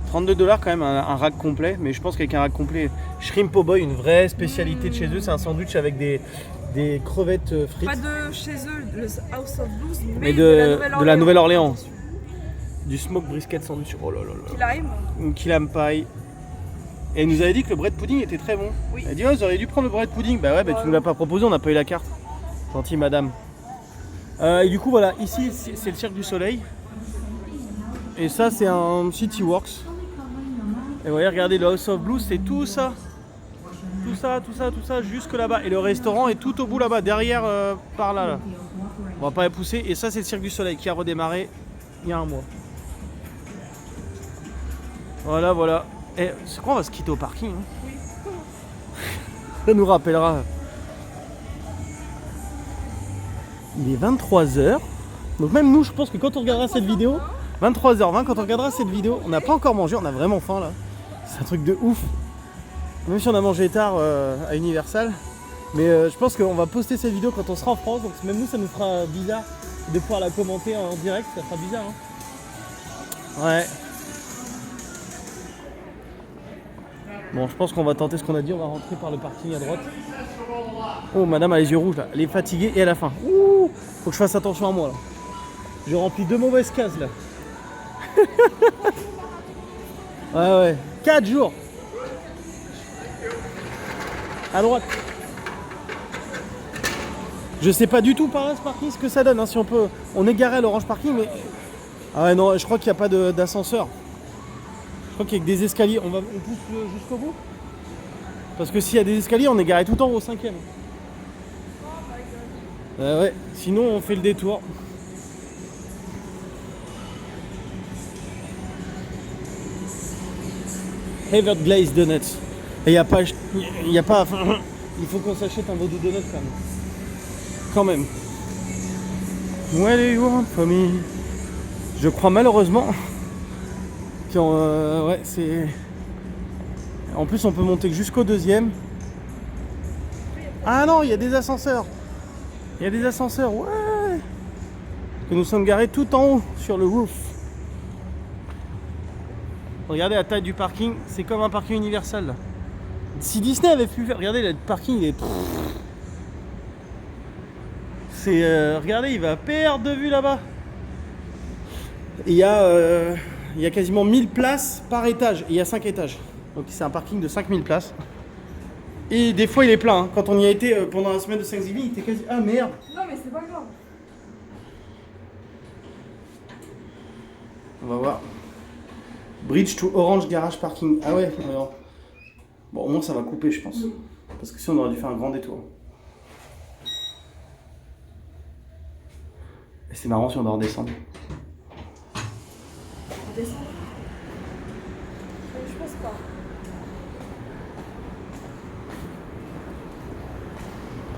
32 $ quand même, un rack complet, mais je pense qu'avec un rack complet, shrimp po' boy, une vraie spécialité de chez eux, c'est un sandwich avec des crevettes frites. Pas de chez eux, le House of Blues, mais de la Nouvelle-Orléans. Attention. Du smoked brisket sandwich, oh là là là. Key lime. Une key lime pie. Et elle nous avait dit que le bread pudding était très bon. Oui. Elle a dit, oh, vous auriez dû prendre le bread pudding. Bah ouais, tu nous l'as pas proposé, on n'a pas eu la carte. Gentille madame. Et du coup, voilà, ici c'est le Cirque du Soleil. Et ça, c'est un City Works. Et vous voyez, regardez, le House of Blues, c'est tout ça. Tout ça, jusque là-bas. Et le restaurant est tout au bout là-bas, derrière, par là. On va pas les pousser. Et ça, c'est le Cirque du Soleil qui a redémarré il y a un mois. Voilà, voilà. Et c'est quoi, on va se quitter au parking hein. Oui. Ça nous rappellera. Il est 23h. Donc même nous, je pense que quand on regardera cette vidéo, 23h20, quand on regardera cette vidéo, on n'a pas encore mangé, on a vraiment faim là. C'est un truc de ouf. Même si on a mangé tard à Universal. Mais je pense qu'on va poster cette vidéo quand on sera en France. Donc même nous, ça nous fera bizarre de pouvoir la commenter en direct. Ça fera bizarre. Hein. Ouais. Bon, je pense qu'on va tenter ce qu'on a dit. On va rentrer par le parking à droite. Oh, madame a les yeux rouges là. Elle est fatiguée et elle a faim. Ouh, faut que je fasse attention à moi là. J'ai rempli 2 mauvaises cases là. Ouais, ouais. 4 jours. À droite. Je sais pas du tout par là ce parking ce que ça donne. Hein, si on peut. On est garé à l'Orange Parking, mais. Ah ouais, non, je crois qu'il n'y a pas d'ascenseur. Je crois qu'il y a que des escaliers. On pousse jusqu'au bout. Parce que s'il y a des escaliers, on est garé tout en haut au 5e. Ouais, sinon on fait le détour. Havre Glazed Donuts. Et il n'y a pas. Il faut qu'on s'achète un veau de donut quand même. What do you want for me? Je crois malheureusement que ouais, c'est. En plus, on peut monter jusqu'au 2e. Ah non, il y a des ascenseurs. Il y a des ascenseurs, ouais. Que nous sommes garés tout en haut sur le roof. Regardez la taille du parking, c'est comme un parking Universal. Là. Si Disney avait pu faire, regardez le parking, il est. C'est, regardez, il va perdre de vue là-bas. Il y a quasiment 1000 places par étage. Et il y a 5 étages. Donc c'est un parking de 5000 places. Et des fois il est plein. Hein. Quand on y a été pendant la semaine de Thanksgiving, il était quasi. Ah merde! Non mais c'est pas grave. On va voir. Bridge to Orange Garage Parking. Ah ouais, alors. Bon, au moins ça va couper, je pense. Parce que sinon on aurait dû faire un grand détour. Et c'est marrant si on doit redescendre. Descendre. Je pense pas.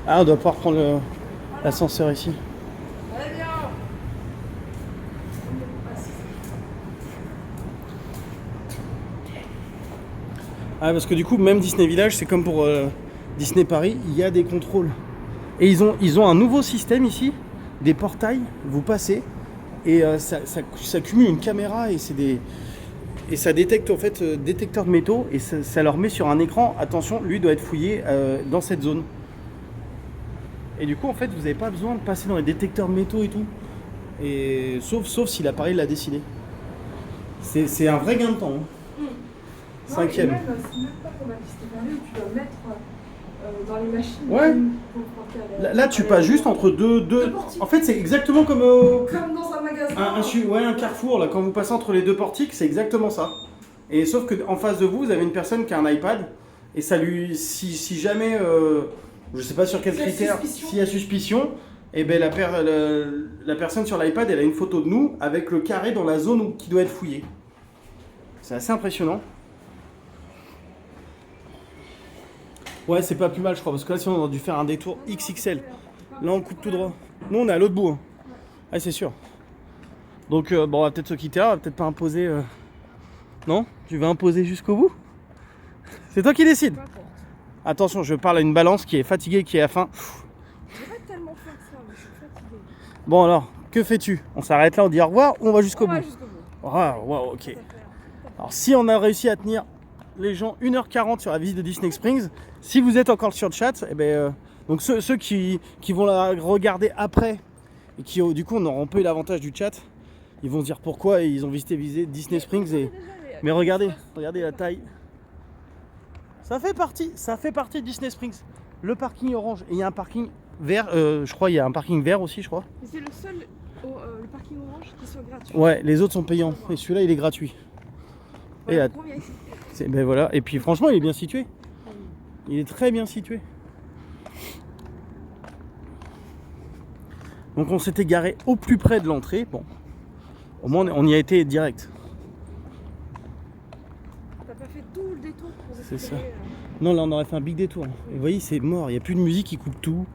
Ah, on doit pouvoir prendre l'ascenseur ici. Allez, viens. Ah, parce que du coup, même Disney Village, c'est comme pour Disney Paris, il y a des contrôles. Et ils ont un nouveau système ici, des portails, vous passez, et ça cumule une caméra, et ça détecte en fait détecteur de métaux, et ça leur met sur un écran, attention, lui doit être fouillé dans cette zone. Et du coup, en fait, vous n'avez pas besoin de passer dans les détecteurs de métaux et tout. Et sauf si l'appareil l'a décidé. C'est un vrai gain de temps. Hein. 5e. C'est même pas comme à Disney Paris où tu dois mettre dans les machines. Ouais. Pour Là, tu passes juste entre deux. En fait, c'est exactement comme comme dans un magasin. un carrefour. Là, quand vous passez entre les deux portiques, c'est exactement ça. Et sauf qu'en face de vous, vous avez une personne qui a un iPad. Et ça lui. Si jamais. Je sais pas sur quel critère. S'il y a suspicion, et ben la personne sur l'iPad, elle a une photo de nous avec le carré dans la zone qui doit être fouillée. C'est assez impressionnant. Ouais, c'est pas plus mal, je crois, parce que là, sinon, on aurait dû faire un détour XXL. Là, on coupe tout droit. Nous, on est à l'autre bout. Hein. Ah, c'est sûr. Donc, bon, on va peut-être se quitter là, on va peut-être pas imposer. Non? Tu vas imposer jusqu'au bout? C'est toi qui décides. Attention, je parle à une balance qui est fatiguée, qui a faim. J'ai pas tellement faim que ça, mais je suis fatiguée. Bon, alors, que fais-tu? On s'arrête là, on dit au revoir ou on va jusqu'au bout? On va jusqu'au bout. Ah, wow, ok. Alors, si on a réussi à tenir les gens 1h40 sur la visite de Disney Springs, si vous êtes encore sur le chat, eh ben, donc ceux qui vont la regarder après et qui du coup n'auront pas eu l'avantage du chat, ils vont se dire pourquoi ils ont visité Disney Springs. Mais regardez la taille. Ça fait partie de Disney Springs. Le parking orange. Et il y a un parking vert, je crois, il y a un parking vert aussi, je crois. Mais c'est le seul le parking orange qui soit gratuit. Ouais, les autres sont payants. Et celui-là, il est gratuit. Voilà, et ben voilà. Et puis franchement, il est bien situé. Il est très bien situé. Donc on s'était garé au plus près de l'entrée. Bon, au moins on y a été direct. T'as pas fait tout le détour pour C'est ça. récupérer, Non, là on aurait fait un big détour. Et vous voyez, c'est mort. Il n'y a plus de musique qui coupe tout.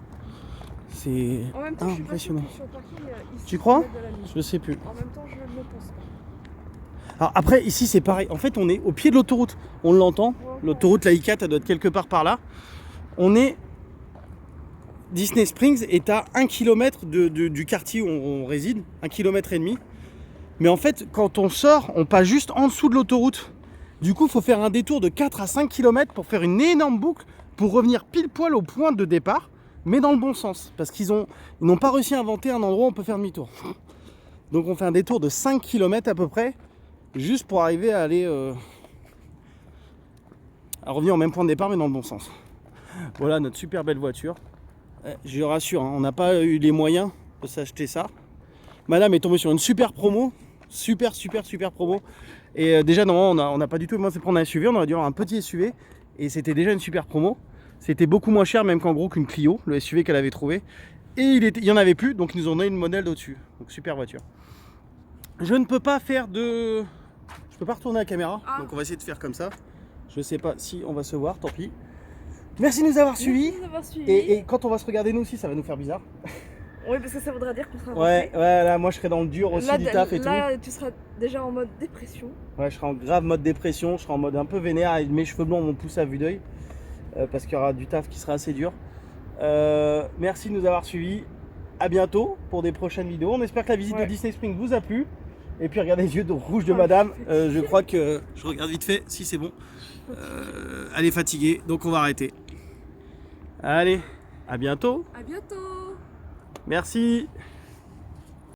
C'est En même temps, je suis pas sûre impressionnant. que sur le parking, ici, Tu crois? ils mettent de la musique. Je sais plus. En même temps, je ne le pense pas. Alors après, ici c'est pareil. En fait, on est au pied de l'autoroute. On l'entend. L'autoroute, la I4, elle doit être quelque part par là. On est. Disney Springs est à 1 km du quartier où on réside, 1,5 km. Mais en fait, quand on sort, on passe juste en dessous de l'autoroute. Du coup, il faut faire un détour de 4 à 5 km pour faire une énorme boucle pour revenir pile poil au point de départ, mais dans le bon sens. Parce qu'ils n'ont pas réussi à inventer un endroit où on peut faire demi-tour. Donc on fait un détour de 5 km à peu près, juste pour arriver à aller à revenir au même point de départ, mais dans le bon sens. Voilà notre super belle voiture. Je rassure, hein, on n'a pas eu les moyens de s'acheter ça. Madame est tombée sur une super promo. Super promo. Et déjà, non, on n'a pas du tout commencé à prendre un SUV. On aurait dû avoir un petit SUV. Et c'était déjà une super promo. C'était beaucoup moins cher, même qu'en gros, qu'une Clio, le SUV qu'elle avait trouvé. Et il y en avait plus, donc ils nous ont donné une modèle au-dessus. Donc super voiture. Je ne peux pas faire de... Je peux pas retourner la caméra. Donc on va essayer de faire comme ça. Je sais pas si on va se voir, tant pis. Merci de nous avoir suivis. Merci de nous avoir suivis. Et quand on va se regarder nous aussi, ça va nous faire bizarre. Oui, parce que ça voudra dire qu'on sera Ouais, rentré. là moi je serai dans le dur aussi Là, du taf et là, tu seras déjà en mode dépression. tout. Ouais, je serai en grave mode dépression, je serai en mode un peu vénère et mes cheveux blonds vont pousser à vue d'œil parce qu'il y aura du taf qui sera assez dur. Merci de nous avoir suivis. À bientôt pour des prochaines vidéos. On espère que la visite de Disney Springs vous a plu. Et puis regardez les yeux rouges de madame. Je crois que je regarde vite fait si c'est bon. Elle est fatiguée, donc on va arrêter. Allez, à bientôt. À bientôt. Merci.